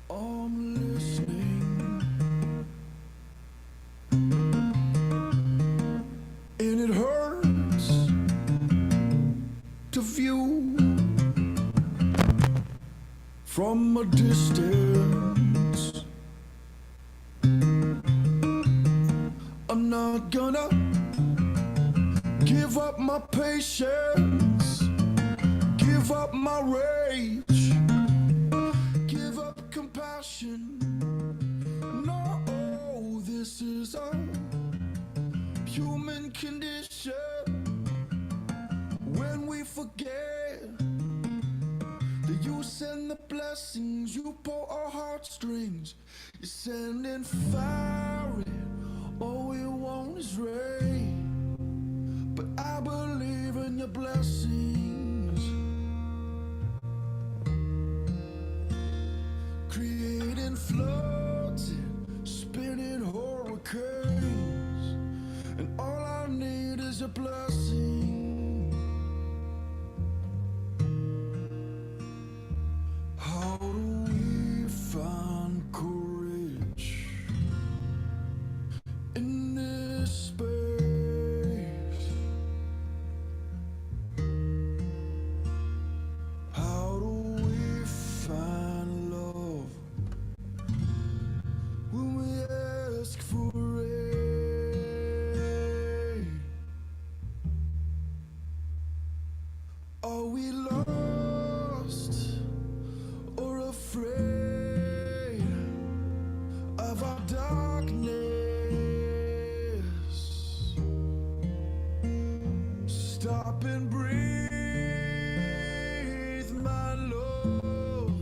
I'm listening, and it hurts to view from a distance. I'm not gonna give up my patience, give up my rage, give up compassion. No, this is a human condition. When we forget that you send the blessings, you pull our heartstrings, you send in fire, all we want is rain. But I believe in your blessings, creating floods and spinning hurricanes, and all I need is a blessing. How do we find courage in this space? How do we find love when we ask for rain? Are we lost or afraid of our darkness? Stop and breathe, my love.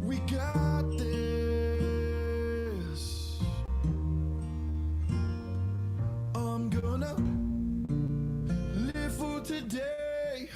We got this. I'm gonna live for today,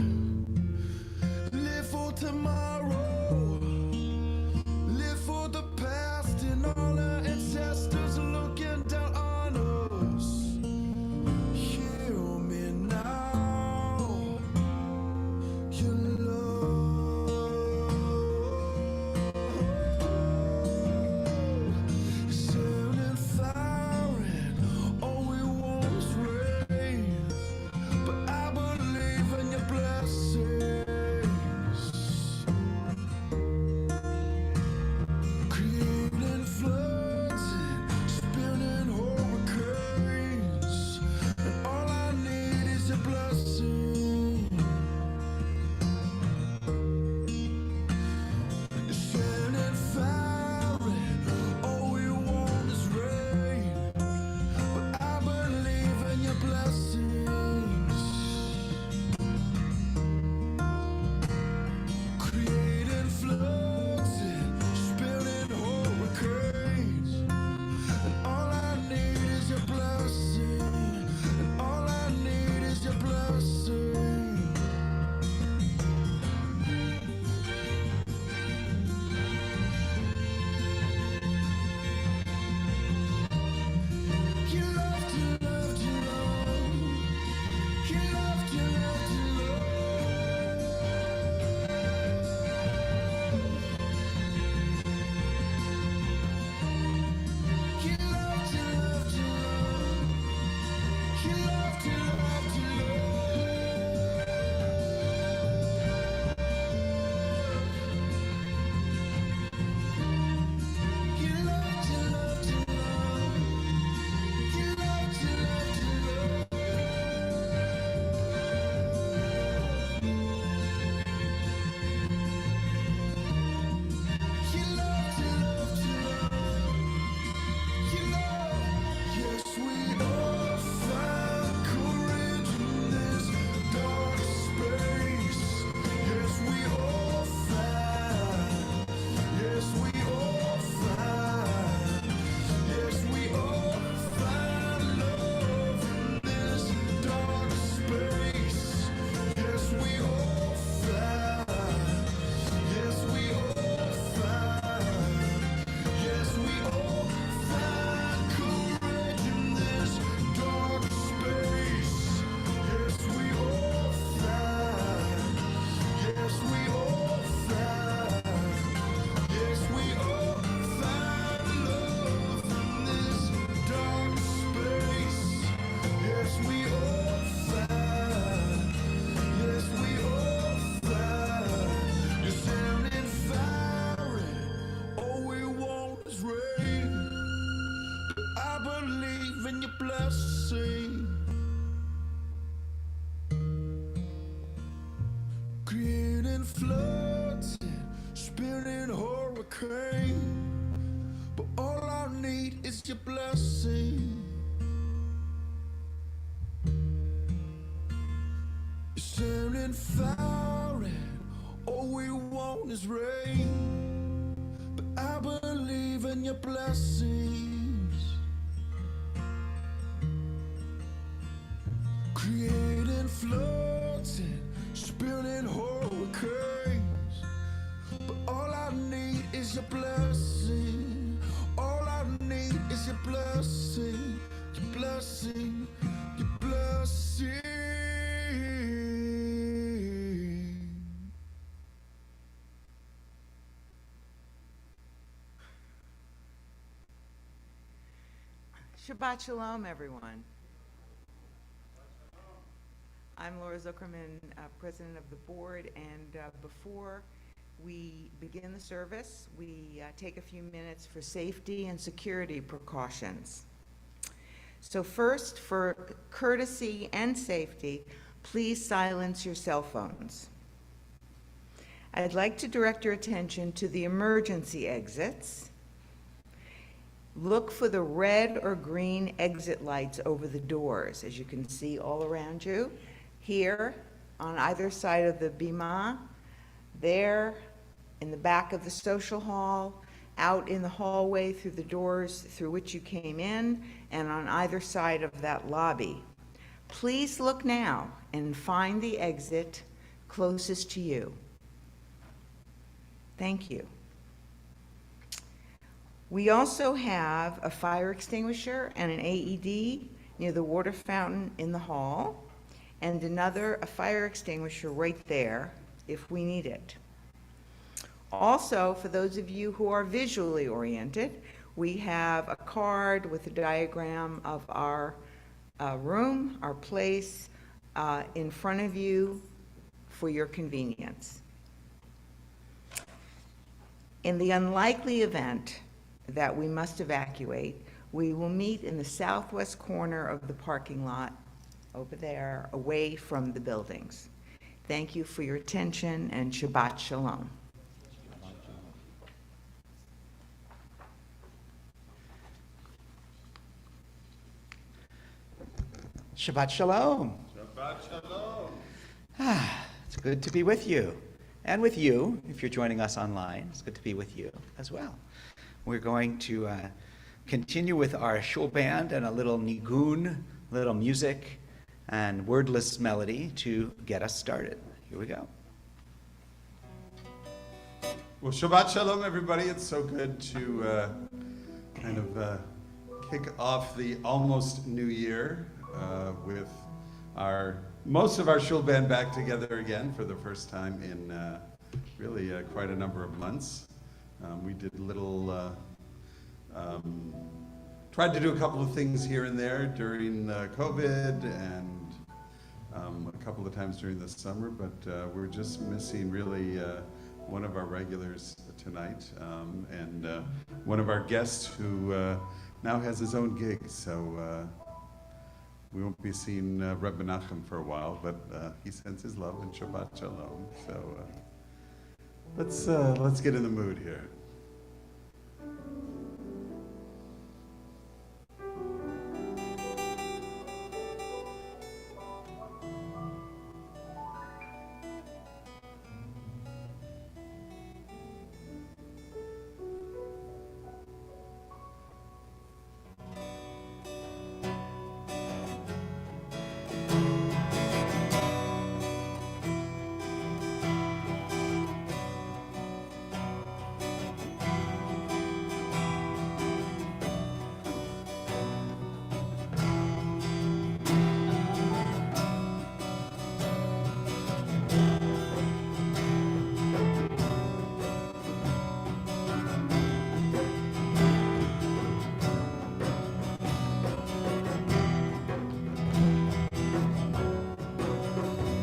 rain, but I believe in your blessings, creating floods and spilling hurricanes. But all I need is your blessing. All I need is your blessing, your blessing, your blessing. Shabbat Shalom, everyone. I'm Laura Zuckerman, President of the Board, and before we begin the service, we take a few minutes for safety and security precautions. So first, for courtesy and safety, please silence your cell phones. I'd like to direct your attention to the emergency exits. Look for the red or green exit lights over the doors, as you can see all around you. Here, on either side of the bima, there, in the back of the social hall, out in the hallway through the doors through which you came in, and on either side of that lobby. Please look now and find the exit closest to you. Thank you. We also have a fire extinguisher and an AED near the water fountain in the hall, and a fire extinguisher right there if we need it. Also, for those of you who are visually oriented, we have a card with a diagram of our room, our place, in front of you for your convenience. In the unlikely event that we must evacuate, we will meet in the southwest corner of the parking lot over there, away from the buildings. Thank you for your attention, and Shabbat Shalom. Shabbat Shalom. Shabbat Shalom. It's good to be with you. And with you, if you're joining us online, it's good to be with you as well. We're going to continue with our shul band and a little nigun, little music and wordless melody to get us started. Here we go. Well, Shabbat Shalom, everybody. It's so good to kick off the almost new year with most of our shul band back together again for the first time in really quite a number of months. We did tried to do a couple of things here and there during COVID and a couple of times during the summer, but we're just missing really one of our regulars tonight and one of our guests who now has his own gig, so we won't be seeing Reb Menachem for a while, but he sends his love and Shabbat Shalom. So let's get in the mood here.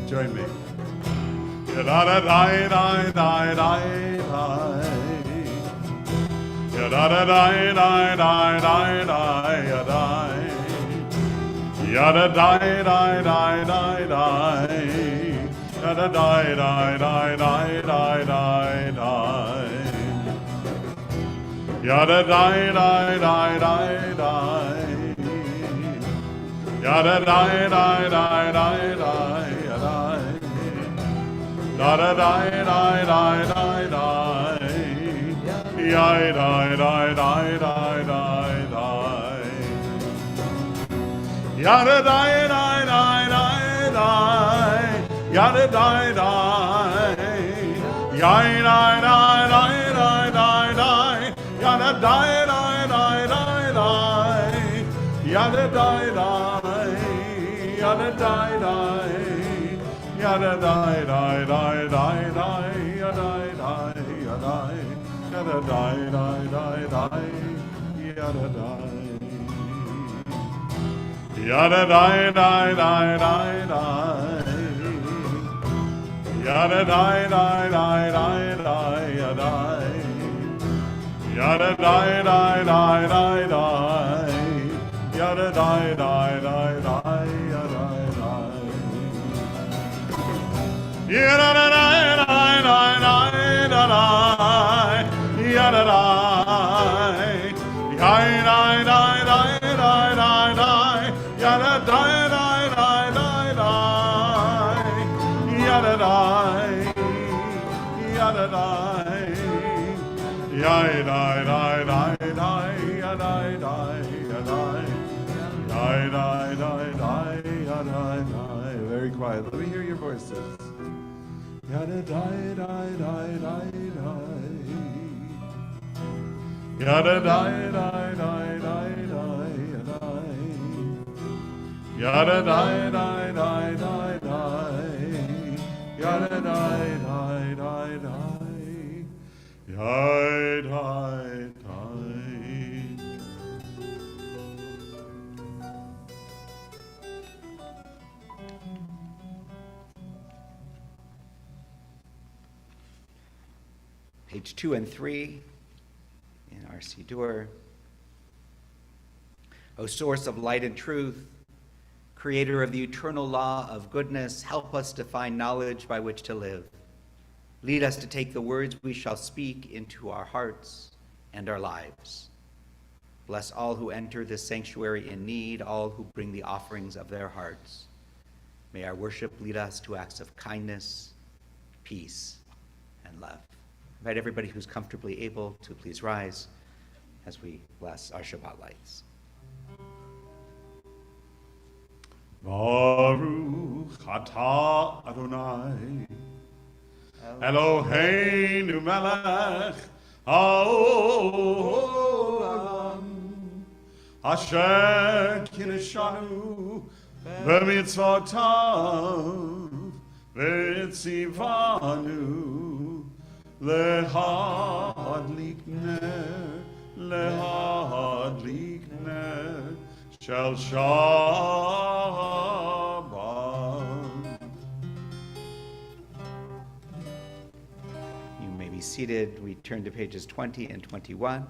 Join me. Da da da da da da da. Yai dai dai dai dai dai dai. Yada dai dai dai dai dai. Yada dai dai. Yai dai dai dai dai dai dai. Yada dai dai dai dai dai. Yada dai dai. Yada dai dai. Yada dai dai dai dai dai. Yada dai dai. Yada dai dai dai dai. Yada dai. Yada dai dai dai dai dai. Yada dai dai dai dai dai yada. Yada dai dai dai dai dai. Yada dai dai dai dai yada dai. Yada dai dai dai dai dai. Yada dai. Yada dai dai dai dai dai. Yada dai dai dai dai dai. Yada dai. Yada dai. Yai dai dai dai dai. Yada dai dai. Yai dai dai dai. Yada dai. Very quiet. Let me hear your voices. Yada dai dai dai dai dai. Yada dai dai dai dai dai dai. Yada dai dai dai dai dai. Yada dai dai dai dai. Yai dai dai. Page 2 and 3 in our Siddur. O source of light and truth, creator of the eternal law of goodness, help us to find knowledge by which to live. Lead us to take the words we shall speak into our hearts and our lives. Bless all who enter this sanctuary in need, all who bring the offerings of their hearts. May our worship lead us to acts of kindness, peace, and love. I invite everybody who's comfortably able to please rise as we bless our Shabbat lights. Baruch atah Adonai Eloheinu melech haolam asher kineshanu b'mitzvotav v'tzivanu lehadlik ner shel Shabbat. You may be seated. We turn to pages 20 and 21.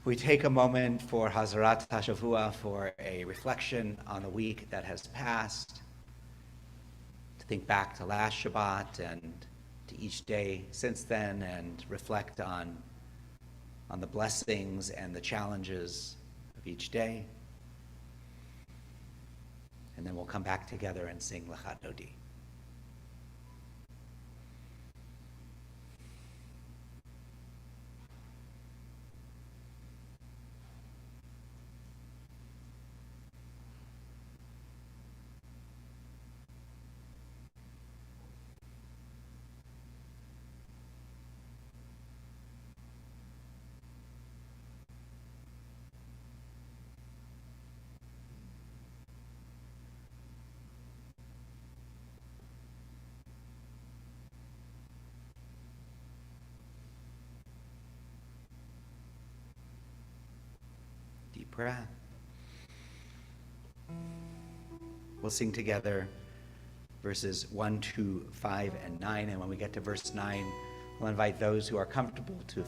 We take a moment for Hazarat HaShavua, for a reflection on the week that has passed, to think back to last Shabbat and to each day since then, and reflect on the blessings and the challenges of each day. And then we'll come back together and sing Lechat Dodi. Deep breath. We'll sing together verses 1, 2, 5, and 9. And when we get to verse 9, we'll invite those who are comfortable to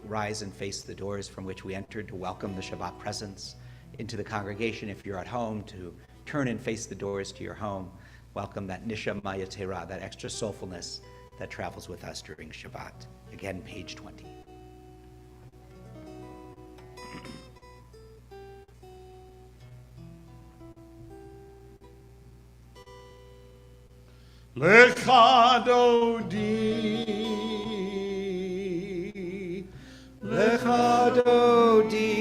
rise and face the doors from which we entered, to welcome the Shabbat presence into the congregation. If you're at home, to turn and face the doors to your home. Welcome that Nishama Yatera, that extra soulfulness that travels with us during Shabbat. Again, page 20. Lecha Dodi Dodi.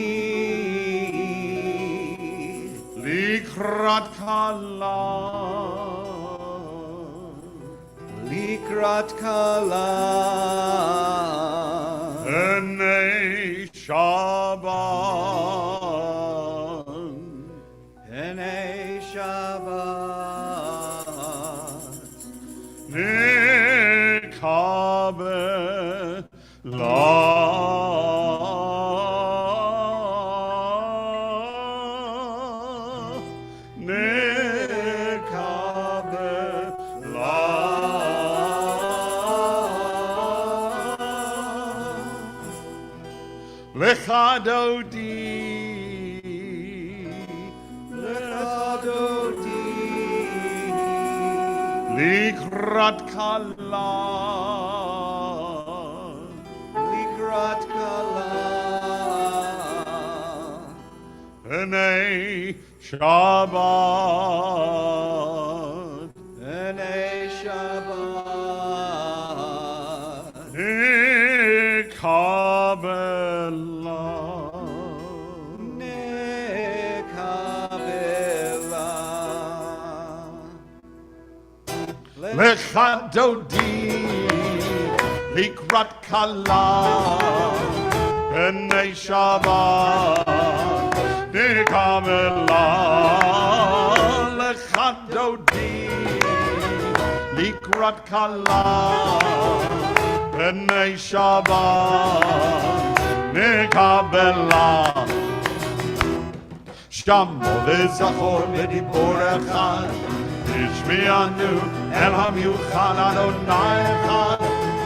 Likrat kala. Likrat kala. Enei Shabbat. Enei Shabbat. Lecha Dodi. Likrat kala. Likrat kala. Enei Shabbat. Enei Shabbat. Nikabela. Nekabela. Lecha Dodi. Likrat kala. Enei Shabbat. Nikabela. Lecha Dodi. Likrat kala. Enei Shabbat. Nikabela. Shamo v'zachor v'dibor echad. Tishmianu el hamiuchad Adonai echad.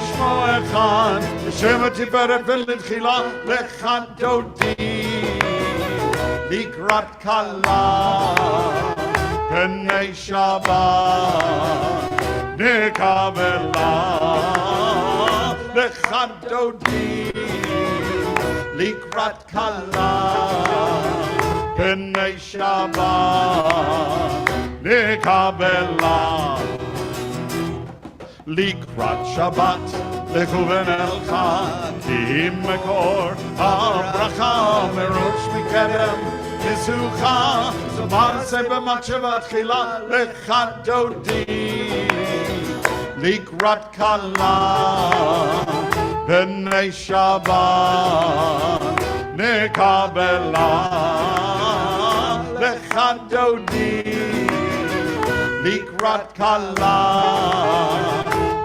Shmo echad. Shem tiferet v'litchila lecha Dodi. Likrat kala. Enei Shabbat. Nikabela. Lecha Dodi. Likrat kala. Enei Shabbat. Nikabela. Likrat Shabbat. Lechuven elcha. Ki mekor habracha. Merosh mikedem. Nisucha. Zomar se b'machshavat chila. Lecha Dodi. Likrat kala. Enei Shabbat. Nikabela. Lecha Dodi. Likrat kala.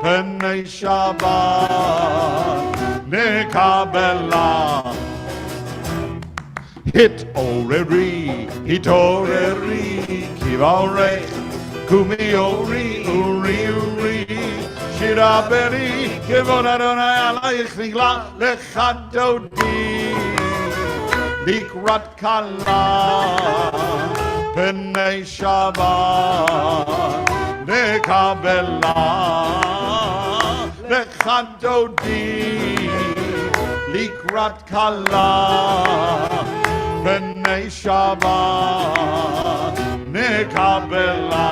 Enei Shabbat. Nikabela. Hit oreri. Kivarech. Kumi ori. Shira beri. Kivon Adonai alayich nigla. Lecha Dodi. Likrat kala. Enei Shabbat. Nikabela. Lecha Dodi. Likrat kala. Enei Shabbat. Nikabela.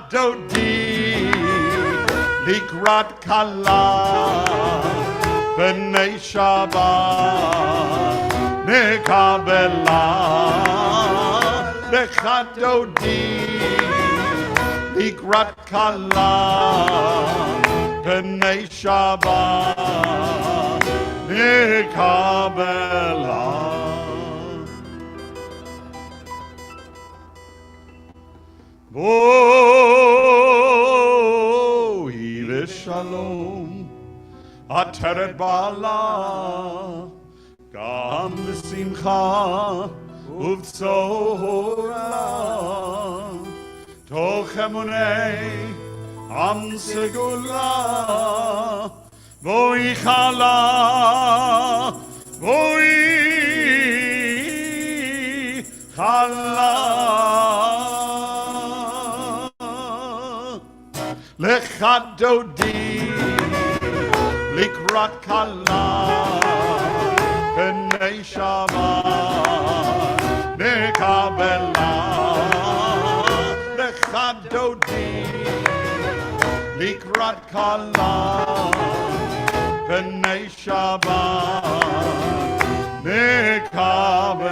Dodi. Likrat kala. Enei Shabbat. Nikabela. Lecha Dodi. Likrat kala. Enei Shabbat. Nikabela. Boi v'shalom ateret ba'ala gam v'simcha uv'tzora toch emunei am segula boi chala boi chala Lecha dodi likrat kala B'nei Shabbat Nekabela Lecha dodi likrat kala B'nei Shabbat Nekabela.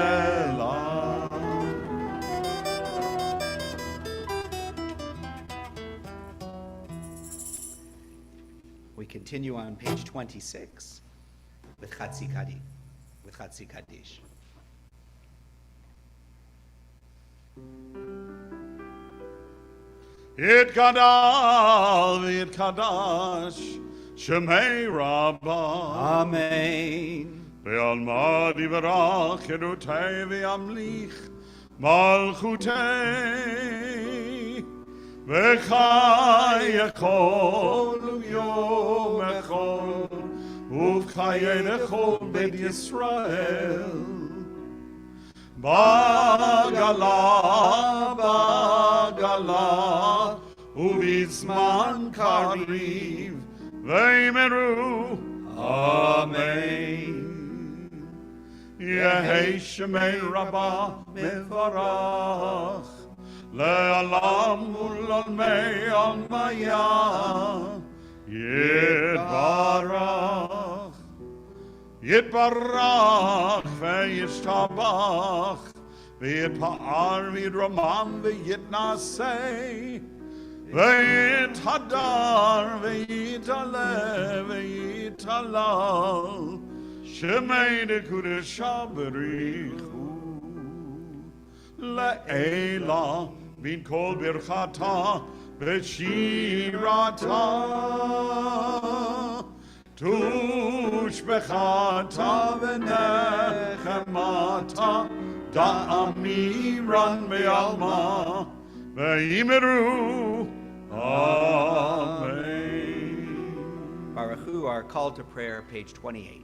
We continue on page 26 with Chatzi Kaddish. Yitkadash Shemei Rabbah Amen. Ve'alma divrach Yerutei ve'amlich Malchutei Ve'chai Yechol Yom Echol Uv'chayei Echol Beit Yisrael Bagala Uvizman Kariv Veimeru Amen. Yehei Shemei Rabbah Mevarach Le'alam U'l'olmei Almaya Yitbarach Yitbarach Ve'yishtabach Ve'yitpa'ar Ve'yidramam Ve'yitnasei Ve'yithadar Ve'yitaleh Ve'yitalal Shemei Dekudesha Berichu Le'ela Bin Kol Birchata B'shirata Tushbechata V'nechemata Da'amiran Be'alma Ve'imeru Amen. Baruch Hu, our call to prayer, page 28.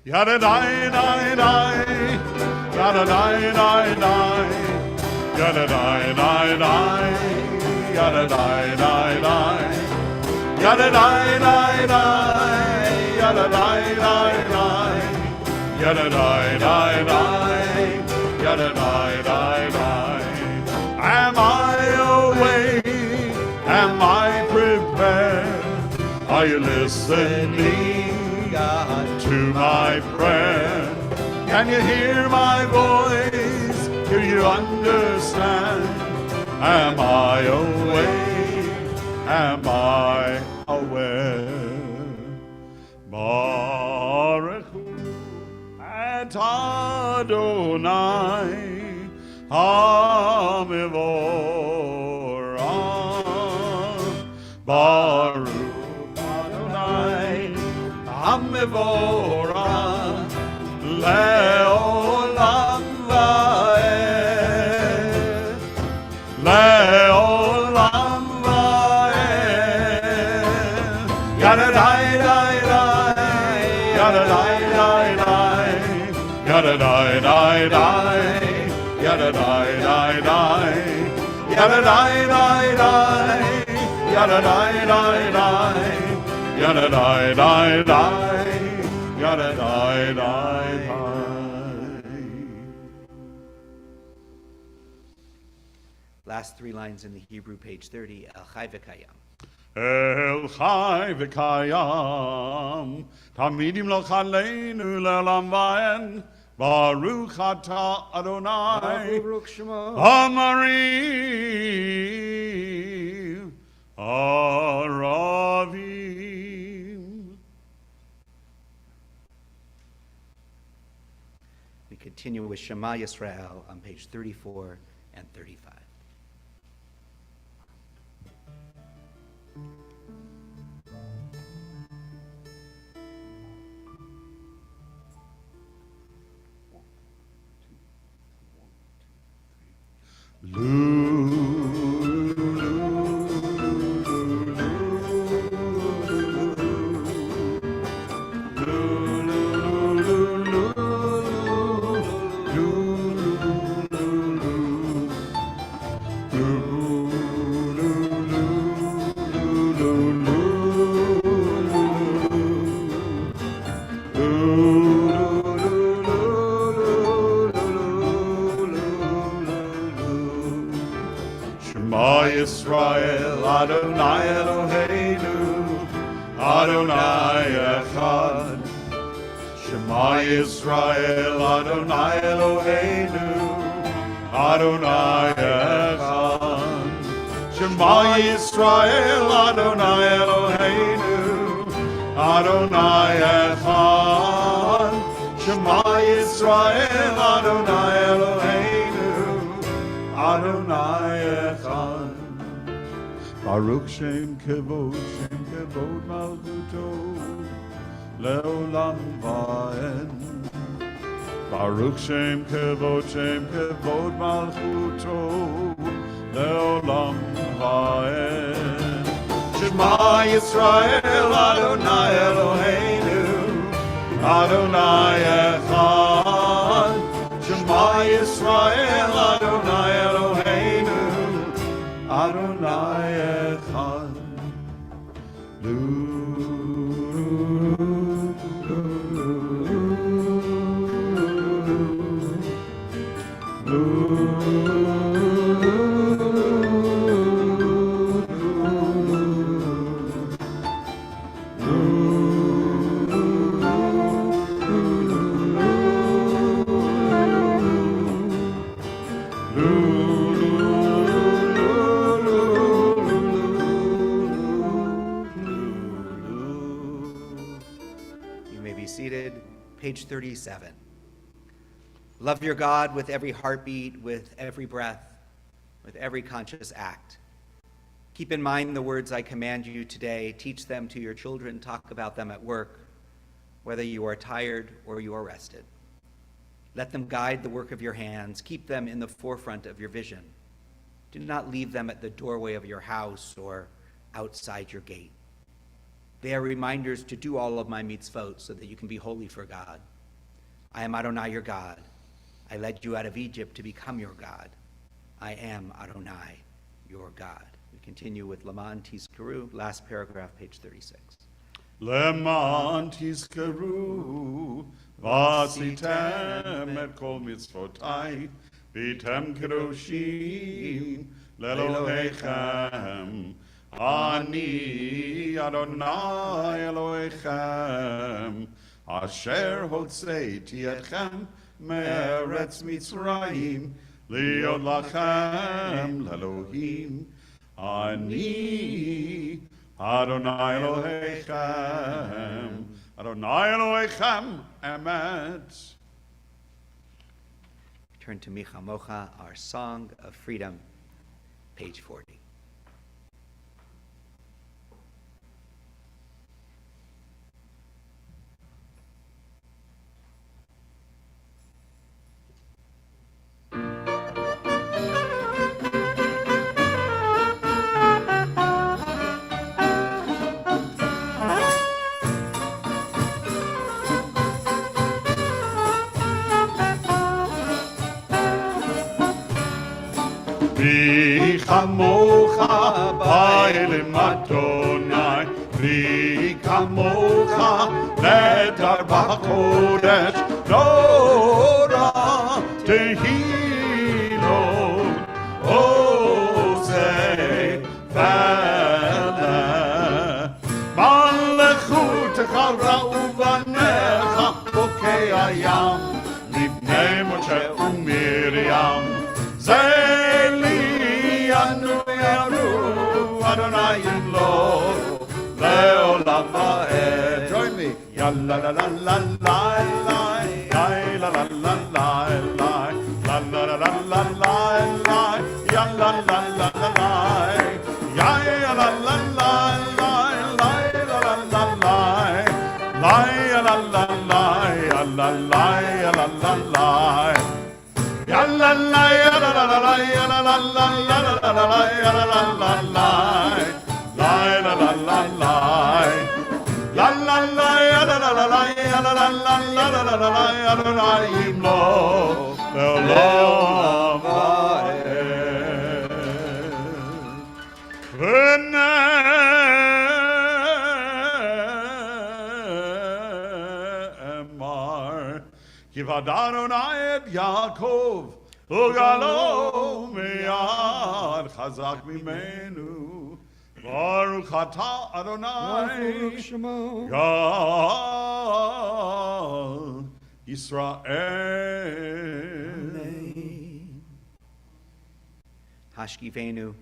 Yada dai dai dai, yada dai dai dai, yada dai dai dai, yada dai dai dai, yada dai dai dai, yada dai dai dai, yada dai dai dai, yada dai dai dai. Am I awake? Am I prepared? Are you listening to my prayer? Can you hear my voice? Do you understand? Am I awake? Am I aware? Baruch Hu et Adonai HaMevorach. Baruch Adonai HaMevorach Le'olam va'ed, Le'olam va'ed. Yada dai dai dai, yada dai dai dai, yada dai dai dai, yada dai dai dai, yada dai dai dai, yada dai dai dai, yada dai dai dai, yada dai dai dai. Last three lines in the Hebrew, page 30, El Chai V'Kayam. El Chai V'Kayam, Tamidim Lo Chaleinu Le'olam Va'ed, Baruch Atah Adonai, Amariv, Aravim. We continue with Shema Yisrael on page 34 and 35. Yisrael, Adonai Eloheinu, Adonai Echad. Shema Yisrael, Adonai Eloheinu, Adonai Echad. Shema Yisrael, Adonai Eloheinu, Adonai Echad. Shema Yisrael, Adonai Eloheinu, Adonai Echad. Baruch Shem Kevod Malchuto, Leolam Vaed. Baruch Shem Kevod Malchuto, Leolam Vaed. Shema Yisrael, Adonai Eloheinu, Adonai Echad. Shema Yisrael, Adonai Eloheinu, Adonai Echad. You may be seated. Page 37. Love your God with every heartbeat, with every breath, with every conscious act. Keep in mind the words I command you today. Teach them to your children. Talk about them at work, whether you are tired or you are rested. Let them guide the work of your hands. Keep them in the forefront of your vision. Do not leave them at the doorway of your house or outside your gate. They are reminders to do all of my mitzvot so that you can be holy for God. I am Adonai your God. I led you out of Egypt to become your God. I am Adonai your God. We continue with Leman Tizkaru, last paragraph, page 36. Leman tizkaru, vasitem et kol mitzvotai, vitem kedoshim lelohechem. Ani Adonai Elohechem, asher hotzeiti etchem me'eretz Mitzrayim, liot lachem lelohim. Ani Adonai Elohechem, Adonai Elohechem emet. Turn to Micha Mocha, our Song of Freedom, page 40. Bri chamocha ba'elim Adonai, Bri chamocha nedar b'kodesh, Nora tehilo ozei vele. Malechutecha ra'u banecha bokei hayam, Livnei Moshe u'Miriam. Zeli anu Adonai Lo Leolam Vaed. Join me. Ya la la la la la la, ya la la la la la, la la la la la la la, ya la la la la la, ya la la la la, la la la la la, la la la la, ya la la la la la. Ya la la ya la la la ya la la la la la la ya la la la la la la la la la la la la ya la la la ya la la la la la la ya la la imlo Elolam Vaed. Kivad Adonai et Yaakov וגלו מיד חזק ממנו. ברוך אתה אדוני גאל ישראל. Hashkivenu,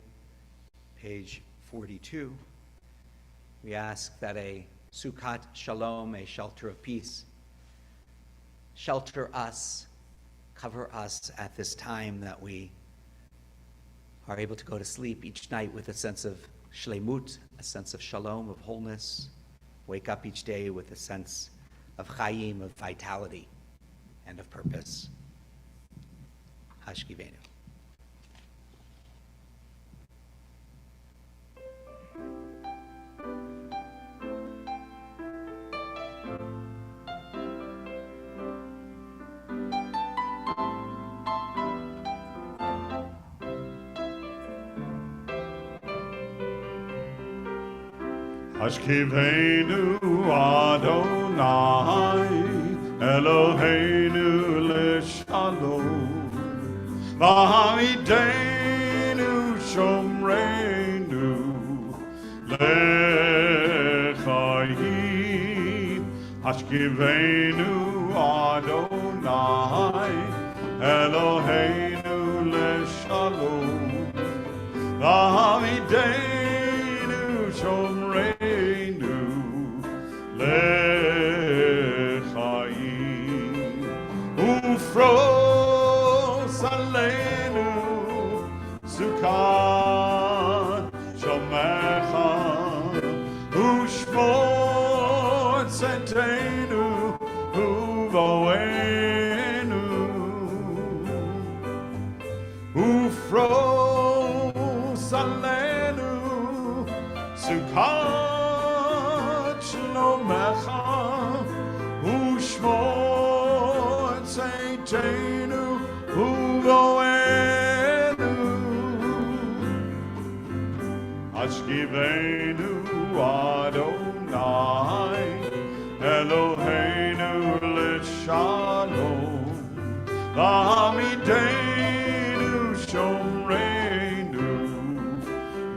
page 42. We ask that a Sukkot Shalom, a shelter of peace, shelter us, cover us at this time that we are able to go to sleep each night with a sense of shlemut, a sense of shalom, of wholeness, wake up each day with a sense of chayim, of vitality, and of purpose. Hashkivenu. Hashkivenu Adonai Eloheinu l'shalom V'hamidenu shomreinu l'chayim Hashkivenu Adonai Eloheinu l'shalom V'hamidenu shomreinu L'chaim ufros aleinu sukkot shomecha ushmor tzedenu uvoenu ufros aleinu sukkot shlomecha ushmor tzedenu uvoenu Hashkivenu Adonai Eloheinu l'shalom V'hamidenu shomreinu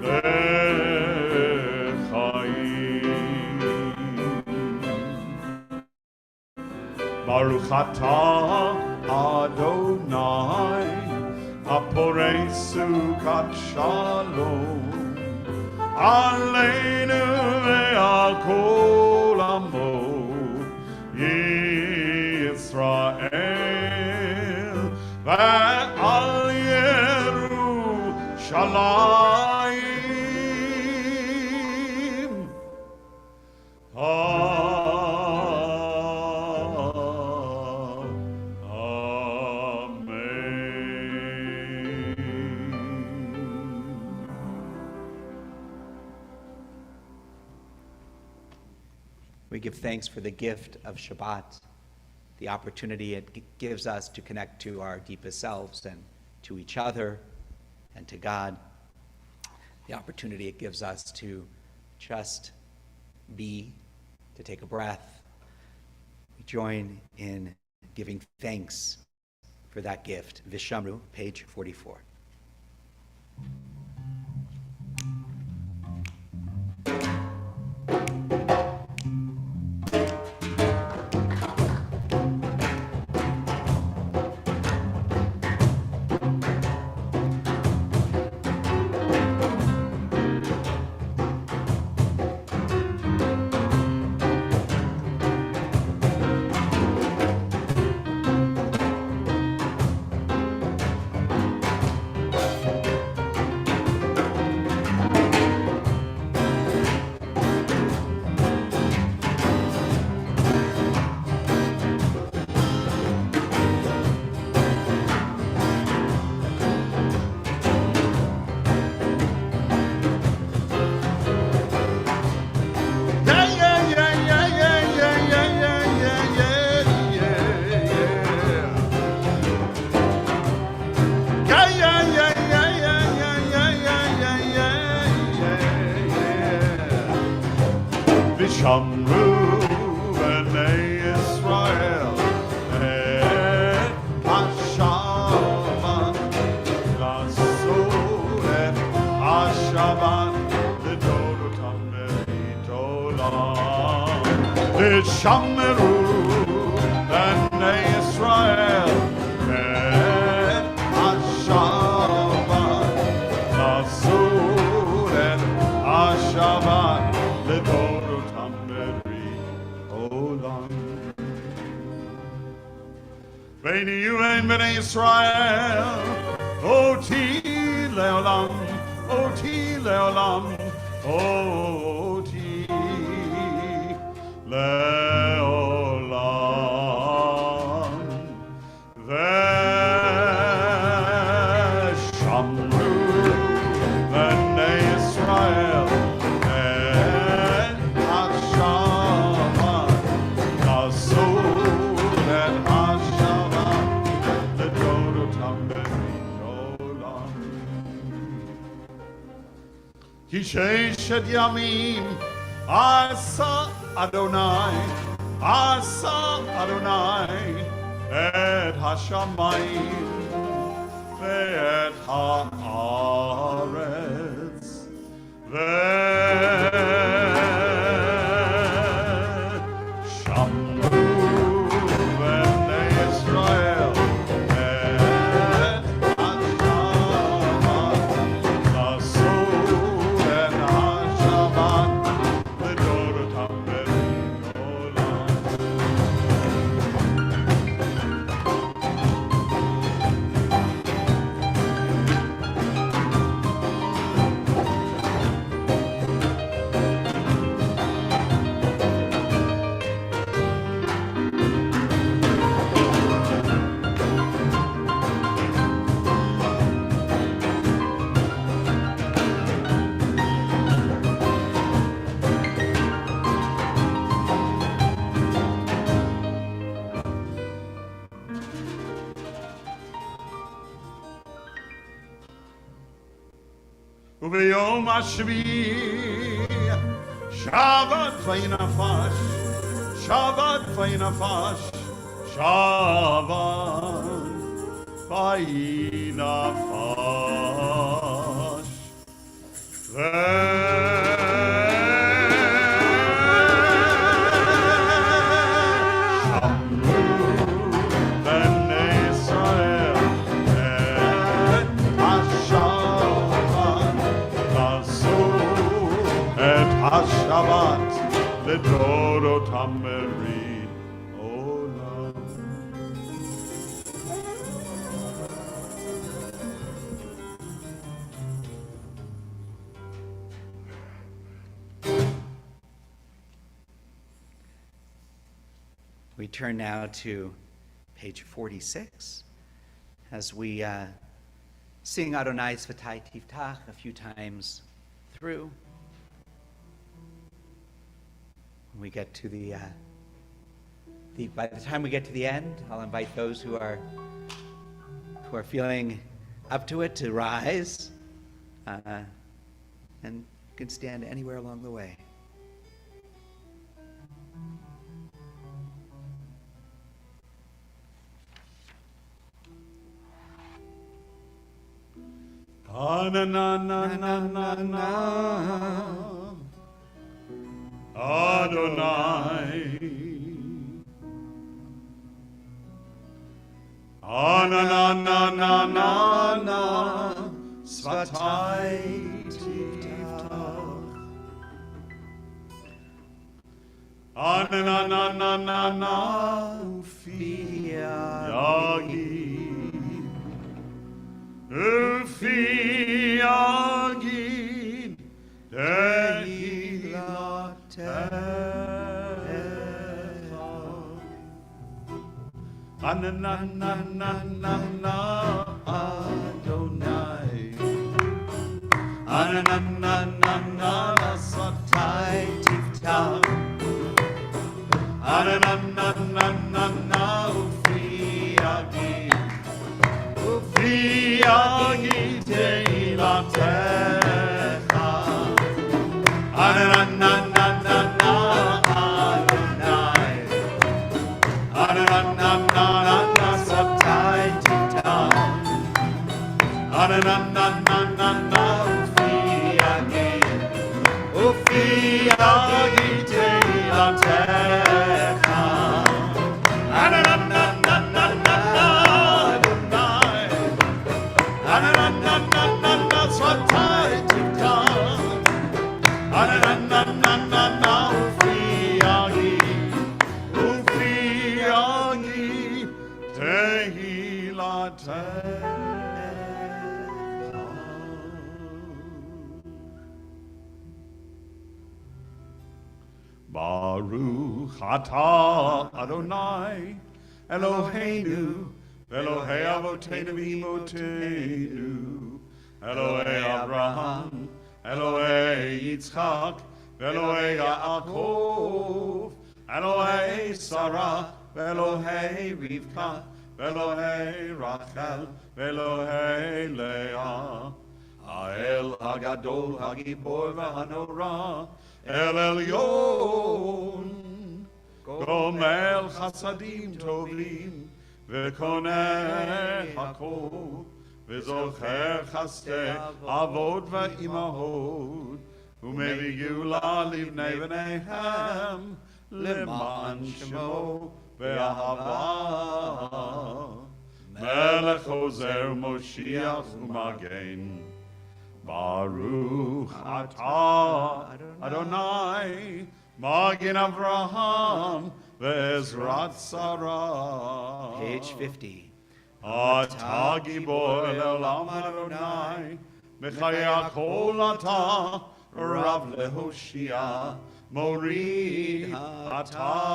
l'chayim Baruch atah Adonai Haporei sukat shalom Aleinu ve'al kol amo Yisrael ve'al Yerushalayim We give thanks for the gift of Shabbat, the opportunity it gives us to connect to our deepest selves and to each other and to God, the opportunity it gives us to just be, to take a breath. We join in giving thanks for that gift. Vishamru, page 44. Vishamru b'nei Israel et Hashabbat Shameru b'nei Israel et Hashabbat Nasur et Hashabbat L'dorotam Olam Beini Yuven b'nei Israel Oti leolam Oti leolam Oti leolam Veshamru b'nei Israel et Hashabbat Nasur et Hashabbat L'dorotam olam Ki sheshet yamim Asa Adonai et Hashamayim ve'et haaretz ve'shamru b'nei Israel et Hashabbat Nasur et Hashabbat L'dorotam olam Ubeyom Ashvi Shabbat Vainafash Shabbat Vainafash Shabbat Vainafash Shamru b'nei Israel et Hashabbat Nasur et Hashabbat L'dorotam olam We turn now to page 46 as we sing Adonai Svatai Tiftach a few times through. When we get to by the time we get to the end, I'll invite those who are feeling up to it to rise, and can stand anywhere along the way. Na Adonai na Svatai Tiftach na Ufi Yagid Tehilatecha na Adonai na Svatai Tiftach na Ufi Yagid Tehilatecha na Adonai Svatai Tiftach na Ufi Yagid Tehilatecha Baruch atah Adonai Eloheinu Elohei Avotenu v'imotenu Elohei Abraham Elohei Yitzchak Elohei Yaakov Elohei Sarah Elohei Rivka Elohei Rachel Elohei Leah Ha'el Hagadol Hagibor V'Hanora El Elyon Gomel Chasadim Tovim V'Koneh Hakol V'Zocher Chasdei Avod V'Imahod U'Mevi Geulah Livnei V'Neihem Leman Shemo V'Ahava Melech Ozer Moshiach U'Magen Baruch atah Adonai Magen Avraham Ve'ezrat Sarah. Page 50. Atah Gibor Le'olam Adonai Mechayei HaKol atah Rav Lehoshia Morid atah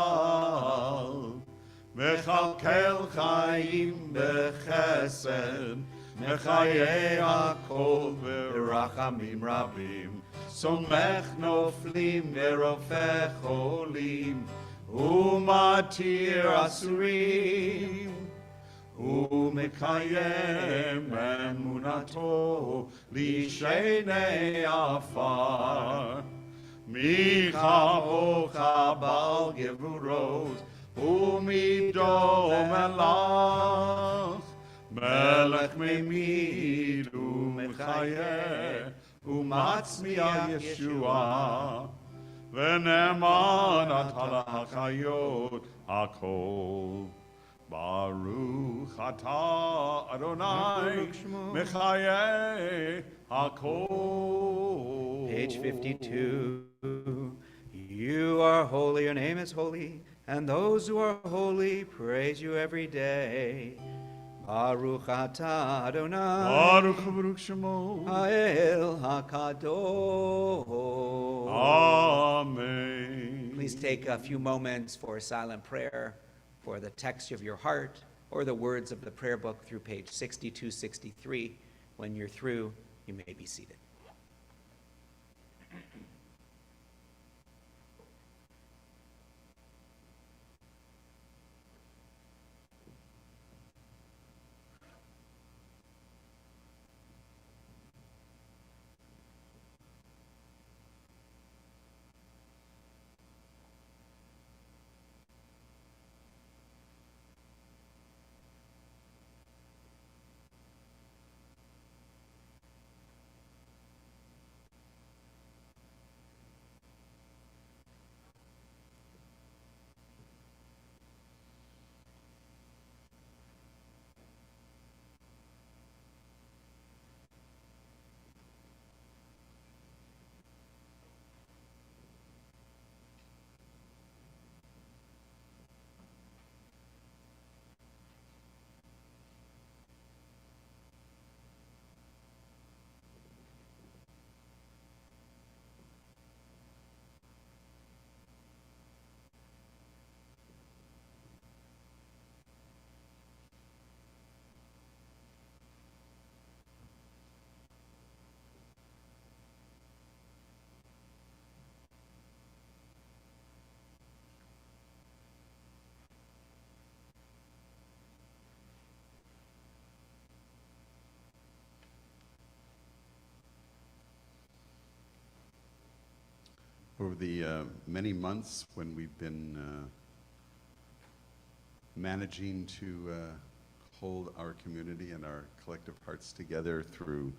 Mechalkel Chaim Bechesed Mechayei HaKol V'rachamim Rabim Somech Noflim V'rofeh Cholim Umatir Asurim Umekayem Emunato Lishenei Afar Micha Bocha Bal Gevurot Umido Melach Melech Memid Umechayeh Umatzmiah Yeshua V'ne'eman Atala HaChayot HaKol Baruch atah Adonai Mechayei HaKol. Page 52. You are holy, your name is holy, and those who are holy praise you every day. Baruch atah Adonai Baruch Baruch Shemo. Ha'el HaKadosh. Amen. Please take a few moments for silent prayer for the text of your heart or the words of the prayer book through page 62-63. When you're through, you may be seated. Over the many months when we've been managing to hold our community and our collective hearts together through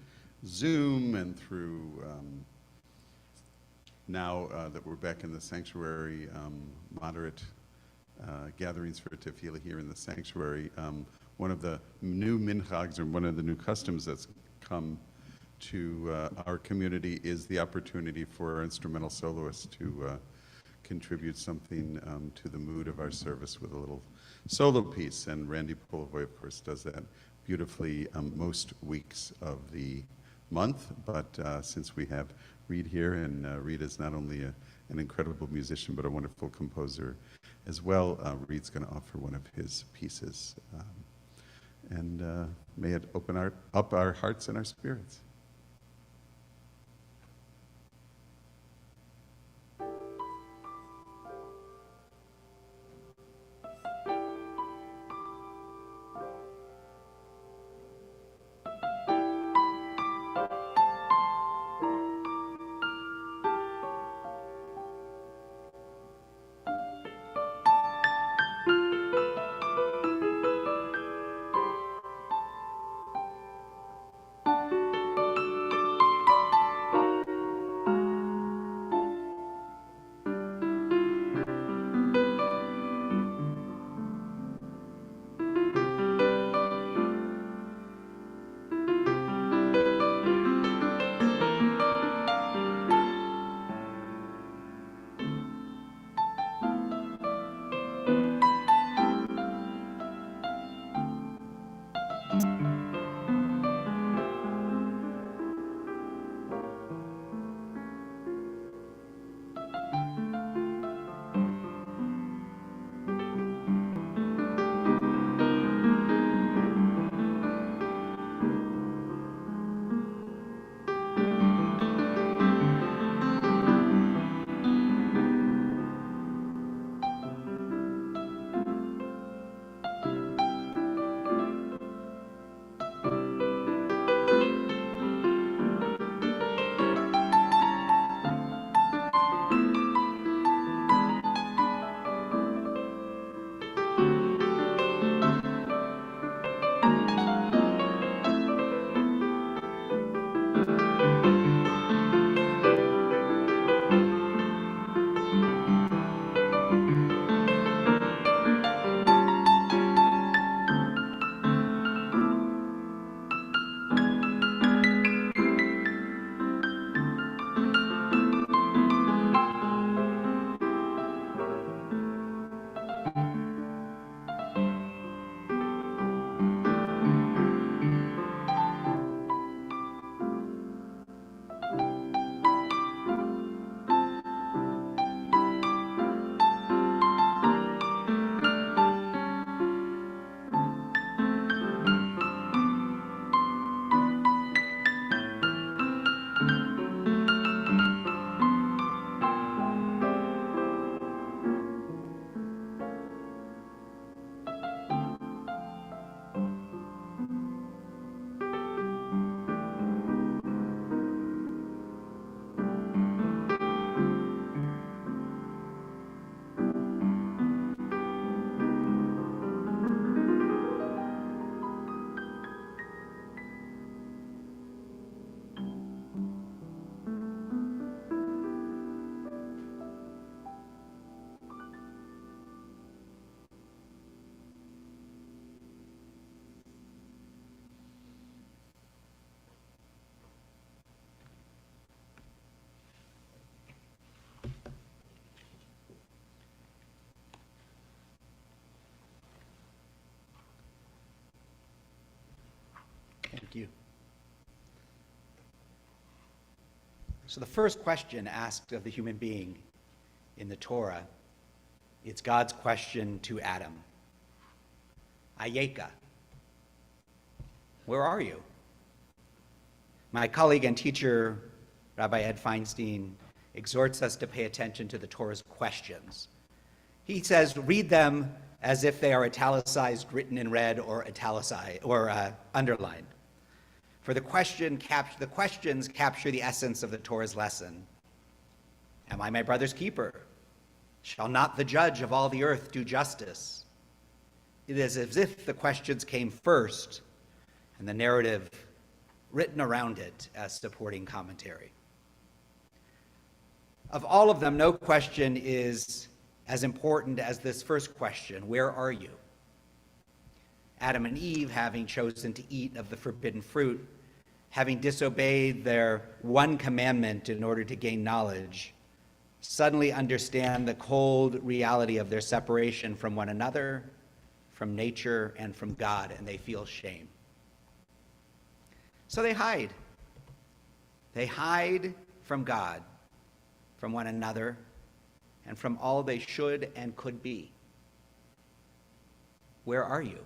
Zoom and through now that we're back in the sanctuary, moderate gatherings for tefillah here in the sanctuary. One of the new minchags, or one of the new customs that's come to our community, is the opportunity for our instrumental soloists to contribute something to the mood of our service with a little solo piece, and Randy Polovoy, of course, does that beautifully most weeks of the month, but since we have Reed here, and Reed is not only an incredible musician, but a wonderful composer as well, Reed's going to offer one of his pieces. And may it open up our hearts and our spirits. Thank you. So the first question asked of the human being in the Torah, it's God's question to Adam. Ayeka, where are you? My colleague and teacher, Rabbi Ed Feinstein, exhorts us to pay attention to the Torah's questions. He says, read them as if they are italicized, written in red, or italicized, or underlined. For the questions capture the essence of the Torah's lesson. Am I my brother's keeper? Shall not the judge of all the earth do justice? It is as if the questions came first and the narrative written around it as supporting commentary. Of all of them, no question is as important as this first question, where are you? Adam and Eve, having chosen to eat of the forbidden fruit, having disobeyed their one commandment in order to gain knowledge, suddenly understand the cold reality of their separation from one another, from nature, and from God, and they feel shame. So they hide. They hide from God, from one another, and from all they should and could be. Where are you?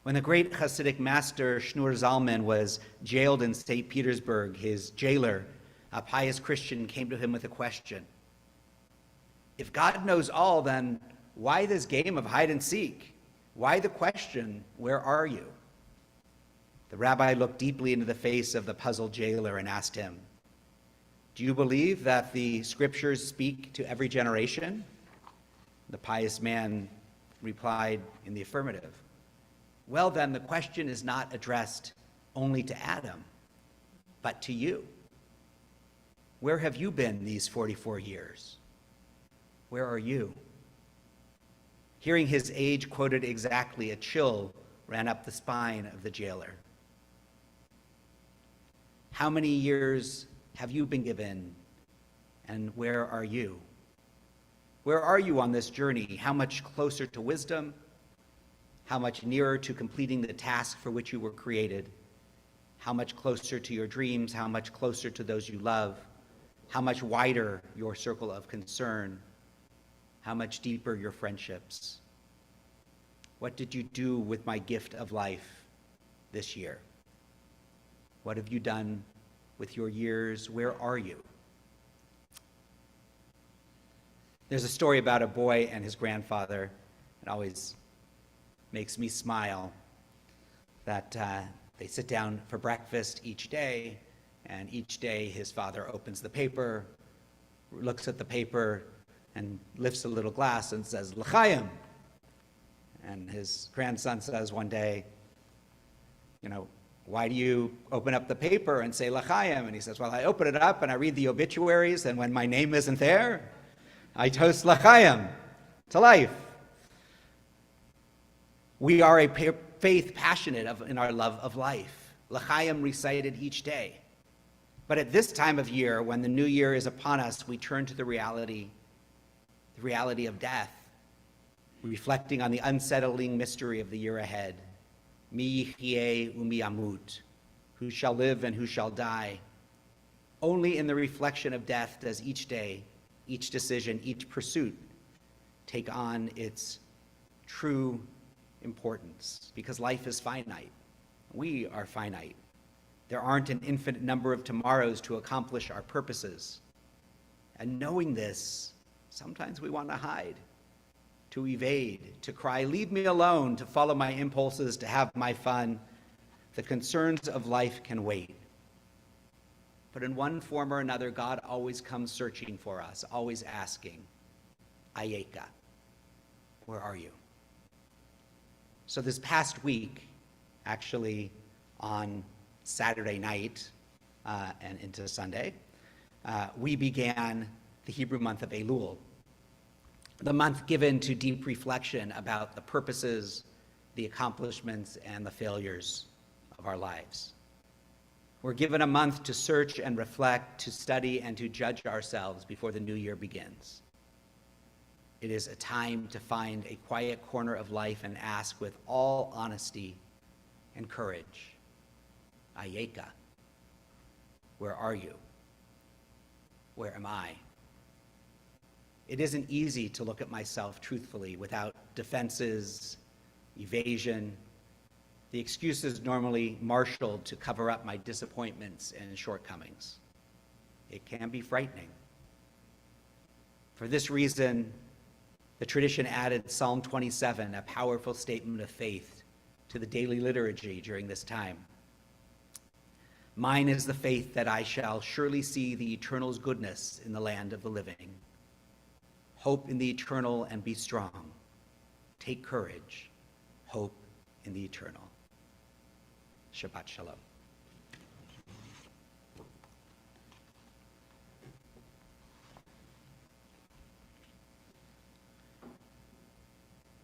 When the great Hasidic master Shneur Zalman was jailed in St. Petersburg, his jailer, a pious Christian, came to him with a question. If God knows all, then why this game of hide and seek? Why the question, where are you? The rabbi looked deeply into the face of the puzzled jailer and asked him, do you believe that the scriptures speak to every generation? The pious man replied in the affirmative. Well, then, the question is not addressed only to Adam, but to you. Where have you been these 44 years? Where are you? Hearing his age quoted exactly, a chill ran up the spine of the jailer. How many years have you been given, and where are you? Where are you on this journey? How much closer to wisdom? How much nearer to completing the task for which you were created? How much closer to your dreams? How much closer to those you love? How much wider your circle of concern? How much deeper your friendships? What did you do with my gift of life this year? What have you done with your years? Where are you? There's a story about a boy and his grandfather. It always makes me smile that they sit down for breakfast each day, and each day his father opens the paper, looks at the paper, and lifts a little glass and says, L'chaim. And his grandson says one day, why do you open up the paper and say L'chaim? And he says, well, I open it up and I read the obituaries, and when my name isn't there, I toast L'chaim, to life. We are a faith passionate in our love of life. L'chaim recited each day. But at this time of year, when the new year is upon us, we turn to the reality of death, reflecting on the unsettling mystery of the year ahead. Mi yihyeh u'mi yamut, who shall live and who shall die. Only in the reflection of death does each day, each decision, each pursuit take on its true importance, because life is finite. We are finite. There aren't an infinite number of tomorrows to accomplish our purposes. And knowing this, sometimes we want to hide, to evade, to cry, leave me alone, to follow my impulses, to have my fun. The concerns of life can wait. But in one form or another, God always comes searching for us, always asking, Ayeka, where are you? So this past week, actually on Saturday night and into Sunday, we began the Hebrew month of Elul, the month given to deep reflection about the purposes, the accomplishments, and the failures of our lives. We're given a month to search and reflect, to study, and to judge ourselves before the new year begins. It is a time to find a quiet corner of life and ask with all honesty and courage, Ayeka, where are you? Where am I? It isn't easy to look at myself truthfully without defenses, evasion, the excuses normally marshaled to cover up my disappointments and shortcomings. It can be frightening. For this reason, the tradition added Psalm 27, a powerful statement of faith, to the daily liturgy during this time. Mine is the faith that I shall surely see the eternal's goodness in the land of the living. Hope in the eternal and be strong. Take courage. Hope in the eternal. Shabbat Shalom.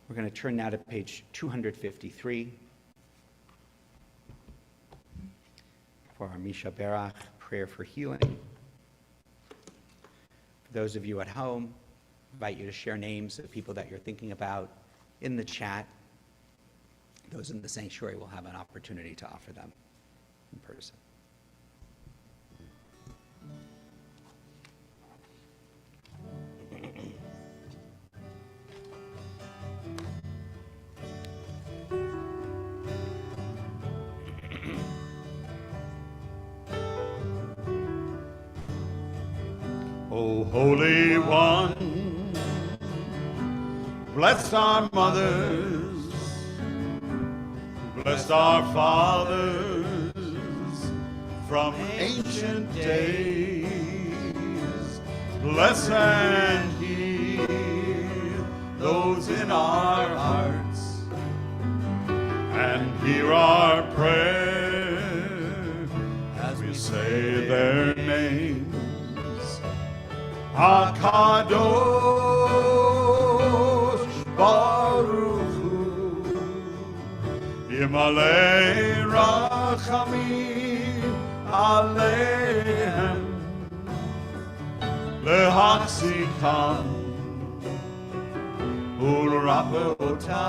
We're going to turn now to page 253 for our Misha Berach, prayer for healing. For those of you at home, I invite you to share names of people that you're thinking about in the chat. Those in the sanctuary will have an opportunity to offer them. in person. O Holy One, bless our mothers, bless our fathers from ancient days. Bless and heal those in our hearts, and hear our prayer as we say their names. HaKadosh Baruch Hu, Yimalei Rachamim Aleichem, Lehachzikam Ulrapeotam,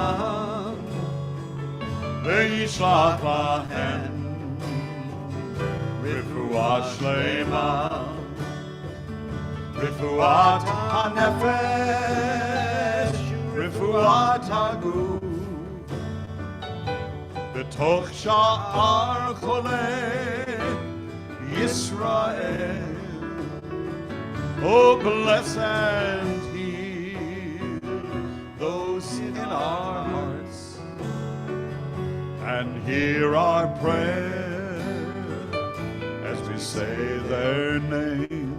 Ve'yishlach lahem Refuah Shlema, Refuat HaNefesh, Refuat HaGuf, B'toch Sha'ar Cholei Yisrael. Oh, bless and heal those in our hearts, and hear our prayer as we say their names.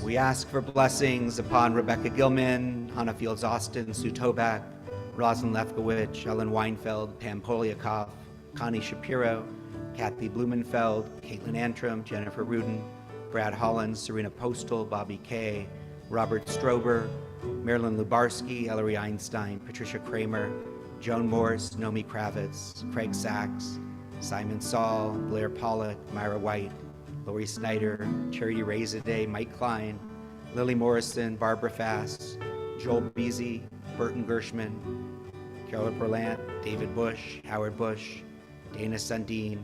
We ask for blessings upon Rebecca Gilman, Hannah Fields Austin, Sue Toback, Rosalind Lefkowitz, Ellen Weinfeld, Pam Poliakoff, Connie Shapiro, Kathy Blumenfeld, Caitlin Antrim, Jennifer Rudin, Brad Hollins, Serena Postal, Bobby Kay, Robert Strober, Marilyn Lubarsky, Ellery Einstein, Patricia Kramer, Joan Morse, Nomi Kravitz, Craig Sachs, Simon Saul, Blair Pollock, Myra White, Lori Snyder, Charity Razorday, Mike Klein, Lily Morrison, Barbara Fass, Joel Beasy, Burton Gershman, Carol Berlant, David Bush, Howard Bush, Dana Sundin,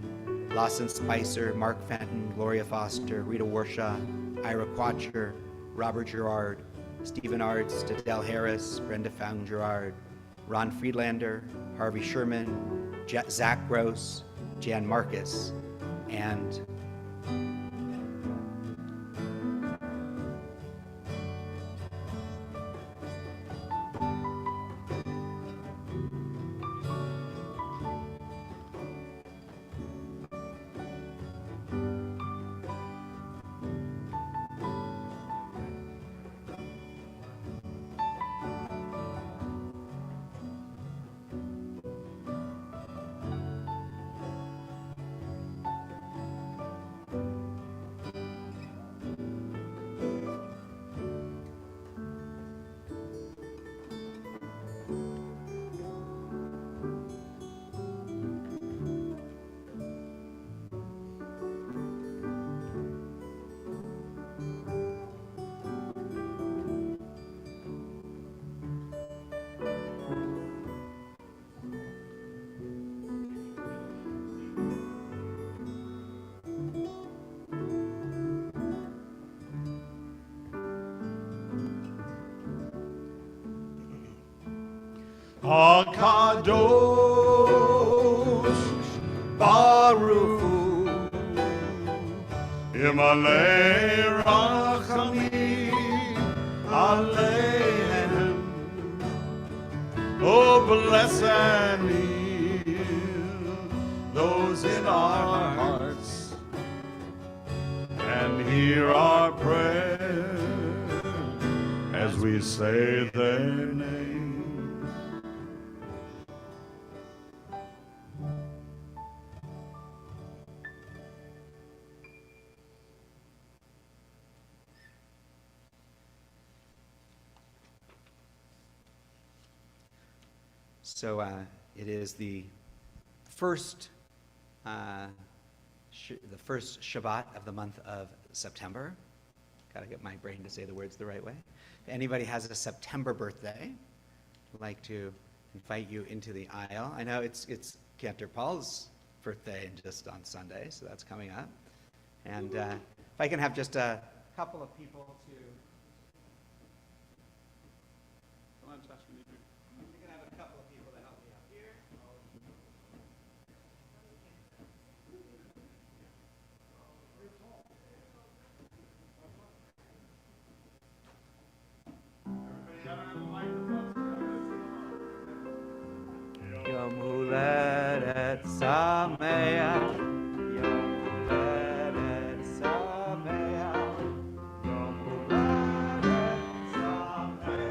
Lawson Spicer, Mark Fenton, Gloria Foster, Rita Warshaw, Ira Quatcher, Robert Gerard, Stephen Arts, Adele Harris, Brenda Foung Gerard, Ron Friedlander, Harvey Sherman, Zach Gross, Jan Marcus, and HaKadosh Baruch Hu, Yimalei Rachamim Aleichem. Oh, bless and heal those in our hearts, and hear our prayer as we say their name. So it is the first Shabbat of the month of September. Got to get my brain to say the words the right way. If anybody has a September birthday, I'd like to invite you into the aisle. I know it's Cantor Paul's birthday and just on Sunday, so that's coming up. And if I can have just a couple of people to... Come on, Josh, we need you. We can have a couple of people to help me out here. Yom Huledet Sameach, Yom Huledet Sameach, Yom Huledet Sameach,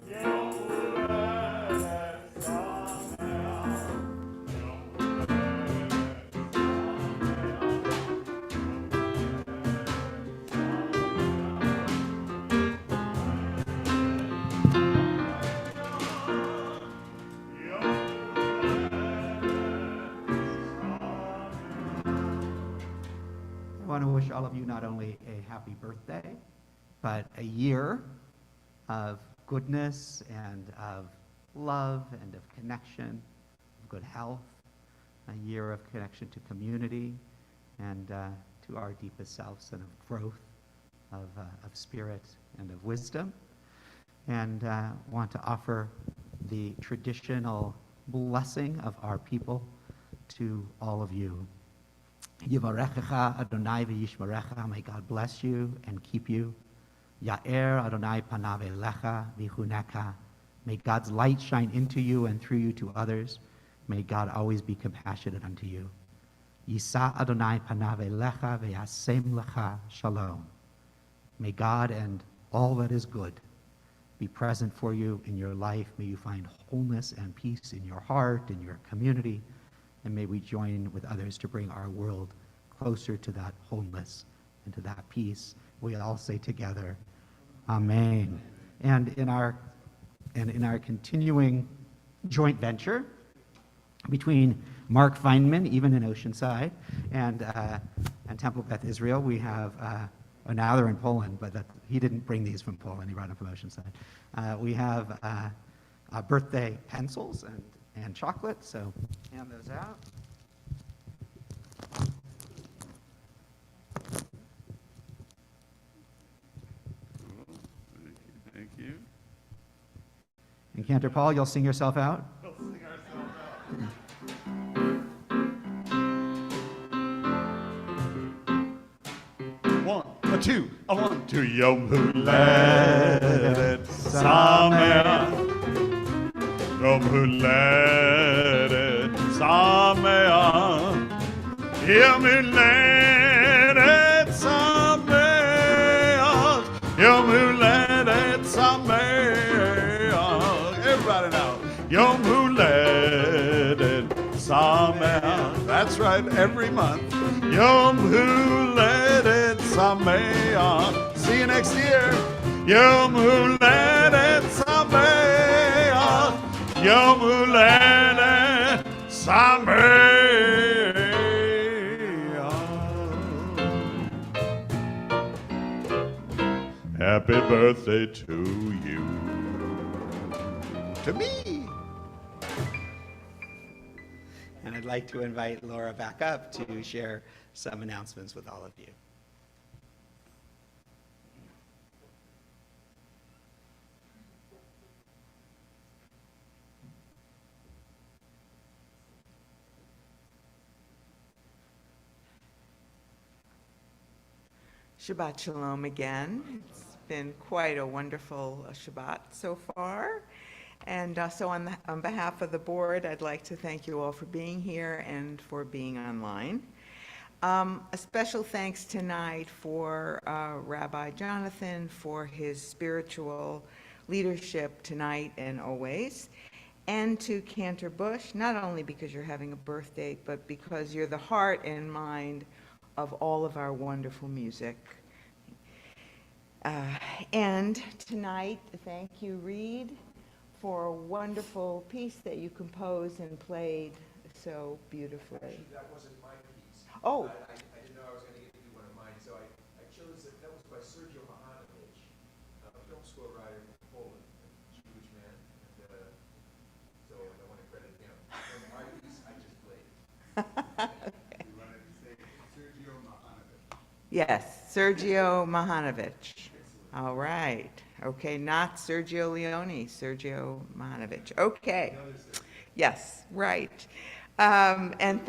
Yom Huledet Sameach, Yom I want to wish all of you not only a happy birthday, but a year of goodness and of love and of connection, of good health, a year of connection to community and to our deepest selves and of growth, of spirit and of wisdom. And want to offer the traditional blessing of our people to all of you. Yivarechecha Adonai v'yishmerecha, may God bless you and keep you. Ya'er Adonai panav elecha v'chuneka, may God's light shine into you and through you to others. May God always be compassionate unto you. Yisa Adonai panav elecha v'yasem lecha shalom. May God and all that is good be present for you in your life. May you find wholeness and peace in your heart, in your community, and may we join with others to bring our world closer to that wholeness and to that peace. We all say together, Amen. And in our continuing joint venture between Mark Feynman, even in Oceanside, and Temple Beth Israel, we have, now they're in Poland, but he didn't bring these from Poland, he brought them from Oceanside. We have birthday pencils and chocolate, so hand those out. Cool. Thank you. And Cantor Paul, you'll sing yourself out? We'll sing ourselves out. One, a two, a 1, 2. Yom Huledet Sameach, Yom Huledet Sameach, Yom Huledet Sameach, Yom Huledet Sameach. Everybody now. Yom Huledet Sameach. That's right, every month. Yom Huledet Sameach. See you next year. Yom Huledet Sameach. Yom Huledet Sameach. Happy birthday to you. To me. And I'd like to invite Laura back up to share some announcements with all of you. Shabbat Shalom again. It's been quite a wonderful Shabbat so far. And so on behalf of the board, I'd like to thank you all for being here and for being online. A special thanks tonight for Rabbi Jonathan for his spiritual leadership tonight and always, and to Cantor Bush, not only because you're having a birthday, but because you're the heart and mind of all of our wonderful music. And tonight, thank you, Reed, for a wonderful piece that you composed and played so beautifully. Actually, that wasn't my piece. Oh. I didn't know I was going to get to do one of mine, so I chose it. That was by Sergio Mihanovich, a film score writer from Poland, a Jewish man. And so I want to credit him. And my piece, I just Yes, Sergio Mahanovic. All right. Okay, not Sergio Leone, Sergio Mahanovic. Okay. Yes, right. And and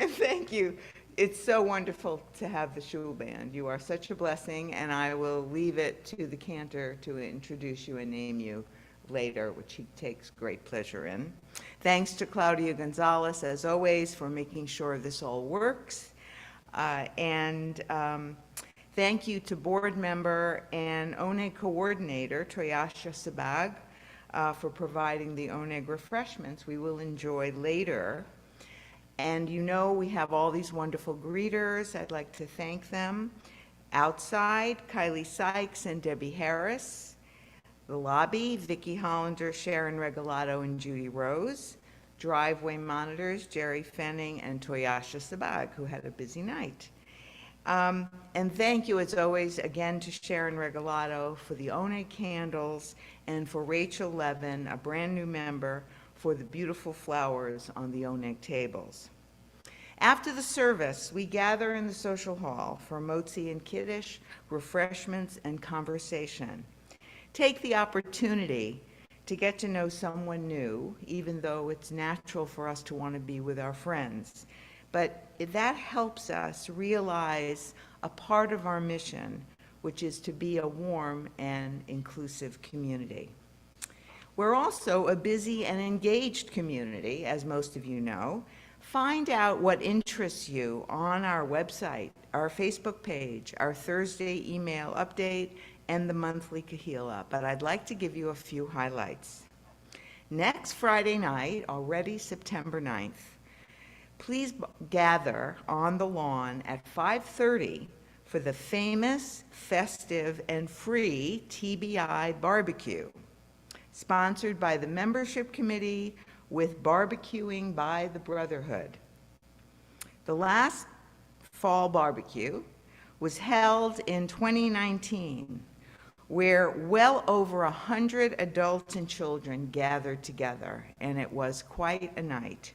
thank you. It's so wonderful to have the shul band. You are such a blessing, and I will leave it to the cantor to introduce you and name you later, which he takes great pleasure in. Thanks to Claudia Gonzalez, as always, for making sure this all works. And thank you to board member and ONEG coordinator, Toyasha Sabag, for providing the ONEG refreshments we will enjoy later. And you know we have all these wonderful greeters. I'd like to thank them. Outside, Kylie Sykes and Debbie Harris. The lobby, Vicki Hollander, Sharon Regalado, and Judy Rose. Driveway monitors, Jerry Fenning and Toyasha Sabag, who had a busy night. And thank you, as always, again to Sharon Regalado for the ONEG candles, and for Rachel Levin, a brand new member, for the beautiful flowers on the ONEG tables. After the service, we gather in the social hall for motzi and kiddush, refreshments, and conversation. Take the opportunity to get to know someone new, even though it's natural for us to want to be with our friends. But that helps us realize a part of our mission, which is to be a warm and inclusive community. We're also a busy and engaged community, as most of you know. Find out what interests you on our website, our Facebook page, our Thursday email update, and the monthly Kahila. But I'd like to give you a few highlights. Next Friday night, already September 9th, please gather on the lawn at 5:30 for the famous, festive, and free TBI barbecue, sponsored by the membership committee with barbecuing by the Brotherhood. The last fall barbecue was held in 2019, where well over 100 adults and children gathered together, and it was quite a night.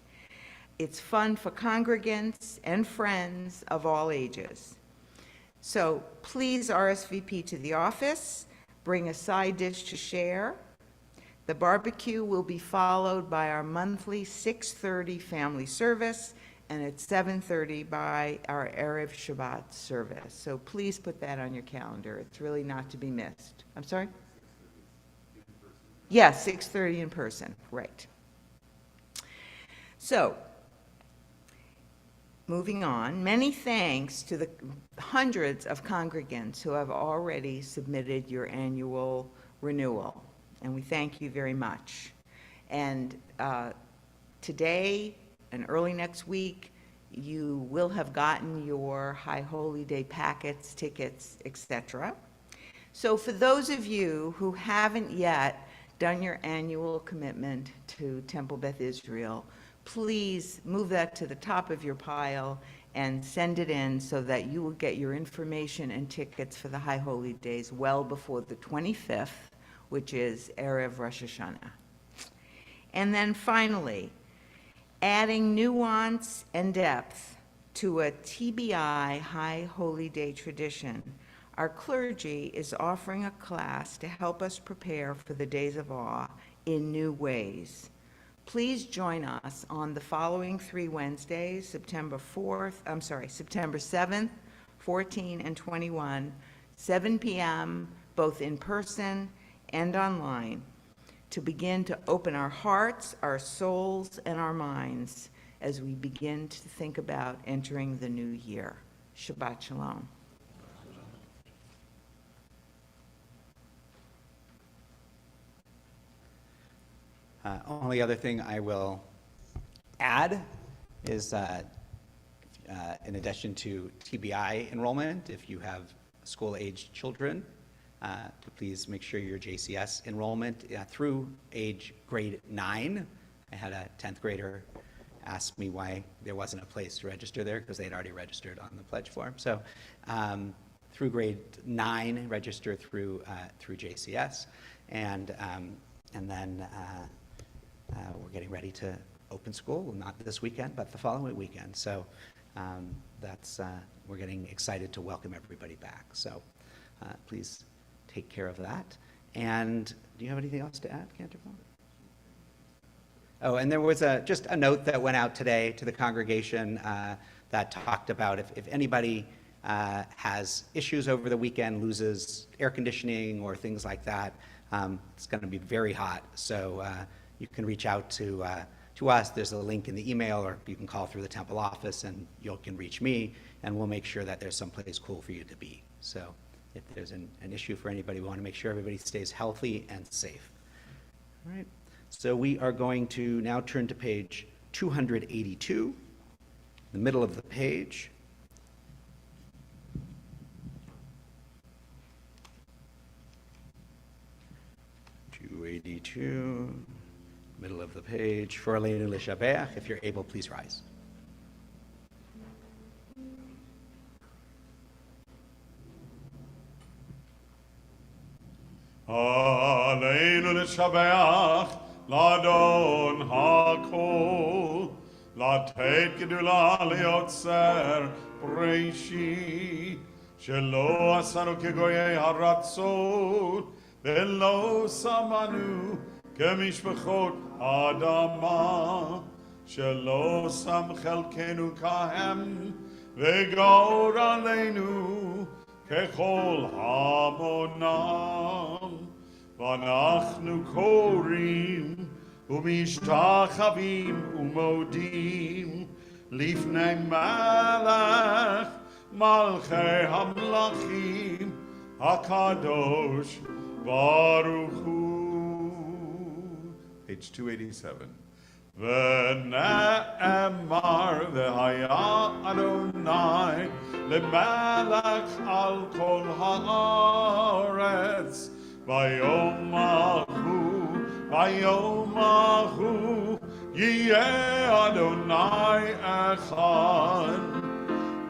It's fun for congregants and friends of all ages. So please RSVP to the office, bring a side dish to share. The barbecue will be followed by our monthly 6:30 family service, and at 7:30 by our Erev Shabbat service. So please put that on your calendar. It's really not to be missed. I'm sorry? Yes, 6:30 in person, right. So, moving on, many thanks to the hundreds of congregants who have already submitted your annual renewal, and we thank you very much. And today and early next week, you will have gotten your High Holy Day packets, tickets, etc. So for those of you who haven't yet done your annual commitment to Temple Beth Israel, please move that to the top of your pile and send it in so that you will get your information and tickets for the High Holy Days well before the 25th, which is Erev Rosh Hashanah. And then finally, adding nuance and depth to a TBI High Holy Day tradition, our clergy is offering a class to help us prepare for the days of awe in new ways. Please join us on the following 3 Wednesdays, September 7th, 14, and 21, 7 p.m., both in person and online, to begin to open our hearts, our souls, and our minds as we begin to think about entering the new year. Shabbat Shalom. Only other thing I will add is, in addition to TBI enrollment, if you have school-aged children, to please make sure your JCS enrollment through grade 9. I had a 10th grader ask me why there wasn't a place to register there because they had already registered on the pledge form. So through grade 9, register through JCS, and then we're getting ready to open school, not this weekend, but the following weekend. So We're getting excited to welcome everybody back. So please take care of that. And do you have anything else to add, Canterbury? Oh, and there was just a note that went out today to the congregation that talked about if anybody has issues over the weekend, loses air conditioning or things like that, it's going to be very hot. So you can reach out to us. There's a link in the email, or you can call through the Temple office and you can reach me, and we'll make sure that there's someplace cool for you to be. So if there's an issue for anybody, we want to make sure everybody stays healthy and safe. All right. So we are going to now turn to page 282, the middle of the page. Middle of the page. For Aleinu L'Shabbat, if you're able, please rise. Aleinu L'Shabbat, L'Adon HaKol, L'Tet Gedula L'Yotzer Breishi, Shelo Asanu Kegoyei HaRatzon, Velo Samanu Kemishpachot Adama, Shelo Sam Chelkenu Kahem, Vegor Aleinu Kechol Hamonam, Vanachnu Korim, Umishtachavim Umodim, Lifnei Malach, Malchei Hamlachim, HaKadosh Baruch Hu. Page 287. V'ne'emar v'haya Adonai le'malach al kol ha'aretz v'yomahu yiyeh Adonai echad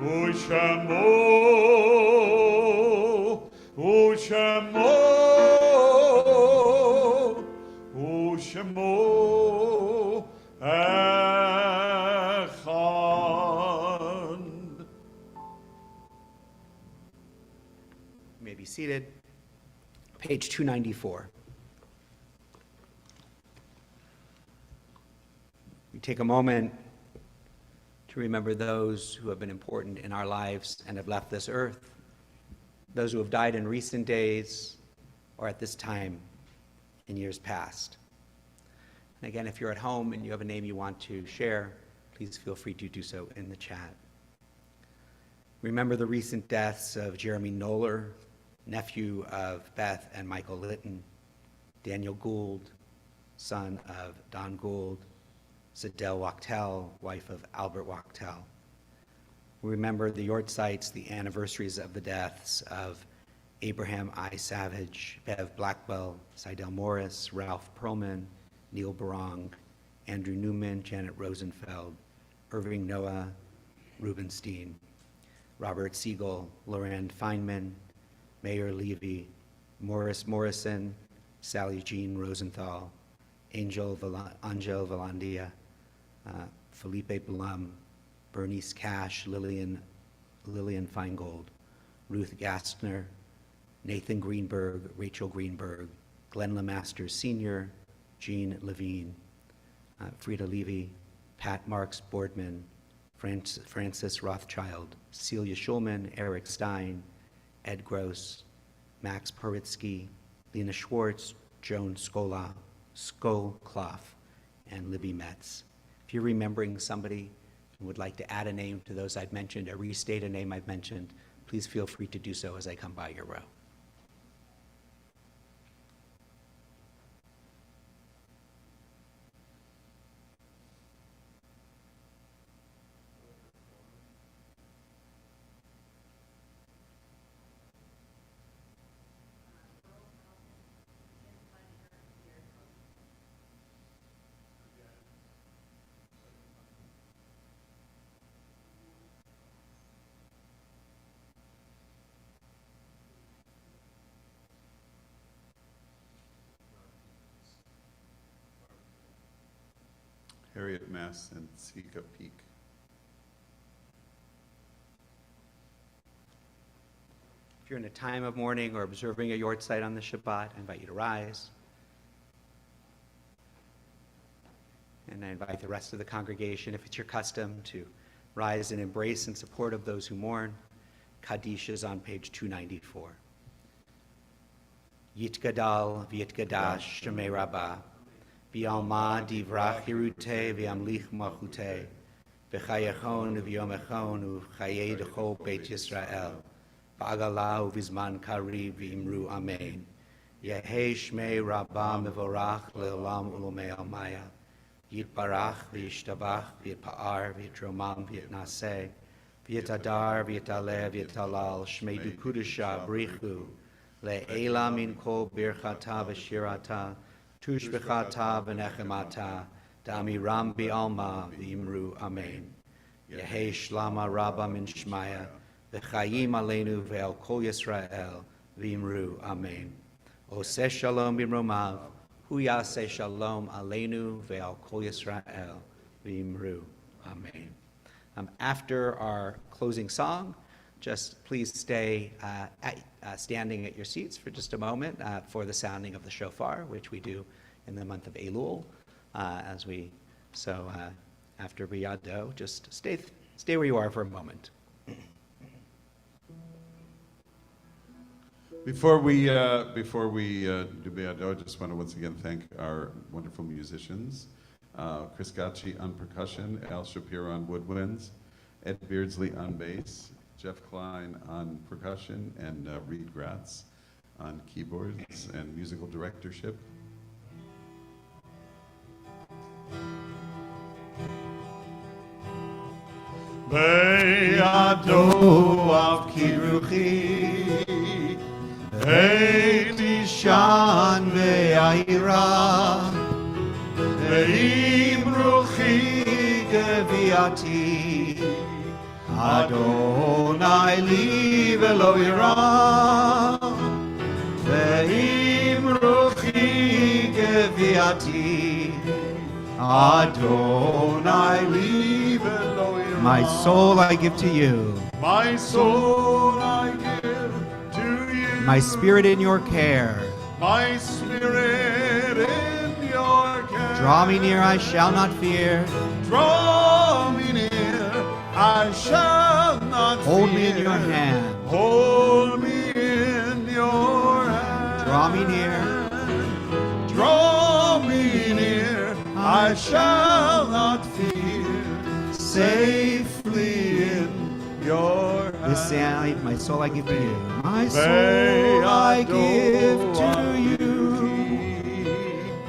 U'shemo echad. You may be seated. Page 294. We take a moment to remember those who have been important in our lives and have left this earth, those who have died in recent days or at this time in years past. And again, if you're at home and you have a name you want to share, please feel free to do so in the chat. Remember the recent deaths of Jeremy Knoller, nephew of Beth and Michael Litton, Daniel Gould, son of Don Gould, Zadel Wachtel, wife of Albert Wachtel. We remember the Yortzites, the anniversaries of the deaths of Abraham I. Savage, Bev Blackwell, Seidel Morris, Ralph Perlman, Neil Barong, Andrew Newman, Janet Rosenfeld, Irving Noah, Rubenstein, Robert Siegel, Loran Feynman, Mayor Levy, Morris Morrison, Sally Jean Rosenthal, Angel Valandia, Felipe Blum, Bernice Cash, Lillian Feingold, Ruth Gastner, Nathan Greenberg, Rachel Greenberg, Glenn Lemasters Sr., Jean Levine, Frida Levy, Pat Marks Boardman, Francis Rothschild, Celia Schulman, Eric Stein, Ed Gross, Max Poritsky, Lena Schwartz, Joan Skolkloff, and Libby Metz. If you're remembering somebody and would like to add a name to those I've mentioned or restate a name I've mentioned, please feel free to do so as I come by your row. Harriet Mass and Sika Peak. you're in a time of mourning or observing a yortzeit on the Shabbat, I invite you to rise. And I invite the rest of the congregation, if it's your custom, to rise and embrace in support of those who mourn. Kaddish is on page 294. Yitgadal v'yitgadash shemei rabbah, v'alma divrach hirute v'amlich malchute, v'chayachon v'yomechon v'chayei d'chol beit Yisrael, v'agala v'zman kari v'imru amen. Yehei shmei rabbah mevorach le'olam ulomei almaya, yitbarach v'yishtabach v'yitpa'ar v'yitromam v'yitnaseh, v'yitadar v'yitaleh v'yitalal shmei dukudasha brichu, le'ela min kol birchata v'shirata, tushbechata v'nechemata, da'amiram bi'alma v'imru amen. Yehei shlama rabba min shmaya, v'chayim aleinu ve'al kol Yisrael v'imru amen. Oseh shalom b'mromav, hu yaseh shalom aleinu ve'al kol Yisrael v'imru amen. After our closing song, just please stay standing at your seats for just a moment for the sounding of the shofar, which we do in the month of Elul. After Biyado, just stay where you are for a moment. Before we do Biyado, I just want to once again thank our wonderful musicians, Chris Gacci on percussion, Al Shapiro on woodwinds, Ed Beardsley on bass, Jeff Klein on percussion, and Reed Gratz on keyboards and musical directorship. Be'ado av kiruchi, Eiti shan ve'ayira, ve'imruchi geviati, Adonai li velo ira, ve'imruchi geviati, Adonai li velo ira. My soul I give to you, My soul I give to you. my spirit in your care. My spirit in your care. Draw me near, I shall not fear. Draw me near, I shall not Hold fear. me in your hand. Hold me in your hand. Draw me near. Draw me near, I shall not fear. Safely in your hand. This night, my soul I give to you. My soul I give to you.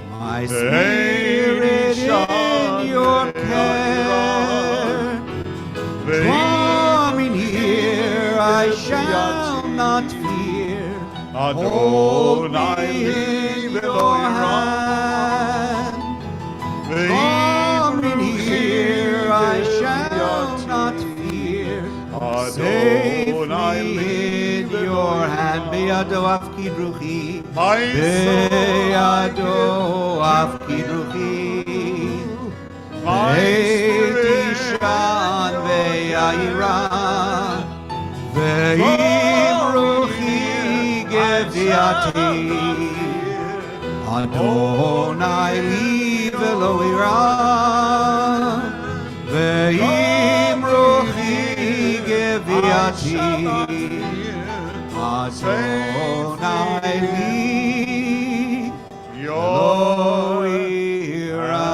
My spirit in your care. Draw me near, I shall not fear. Hold me in your hand. Draw me near, I shall not fear. Safely in your hand. Be'ado afkid ruchi. Be'ado afkid ruchi. Eiti shan ve'ayira. Ve'imruchi geviati. Adonai li velo ira. Ve'imruchi geviati. Adonai li velo ira.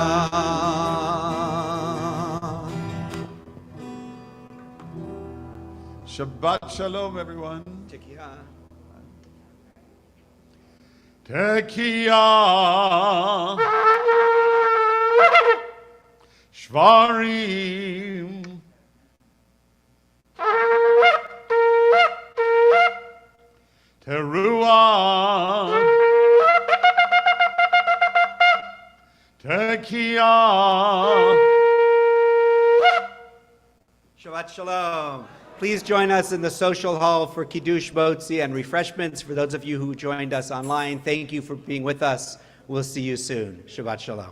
Shabbat shalom, everyone. Tekiah. Tekiah Shvarim Teruah Tekiah. Shabbat shalom. Please join us in the social hall for Kiddush Motzi and refreshments. For those of you who joined us online, thank you for being with us. We'll see you soon. Shabbat shalom.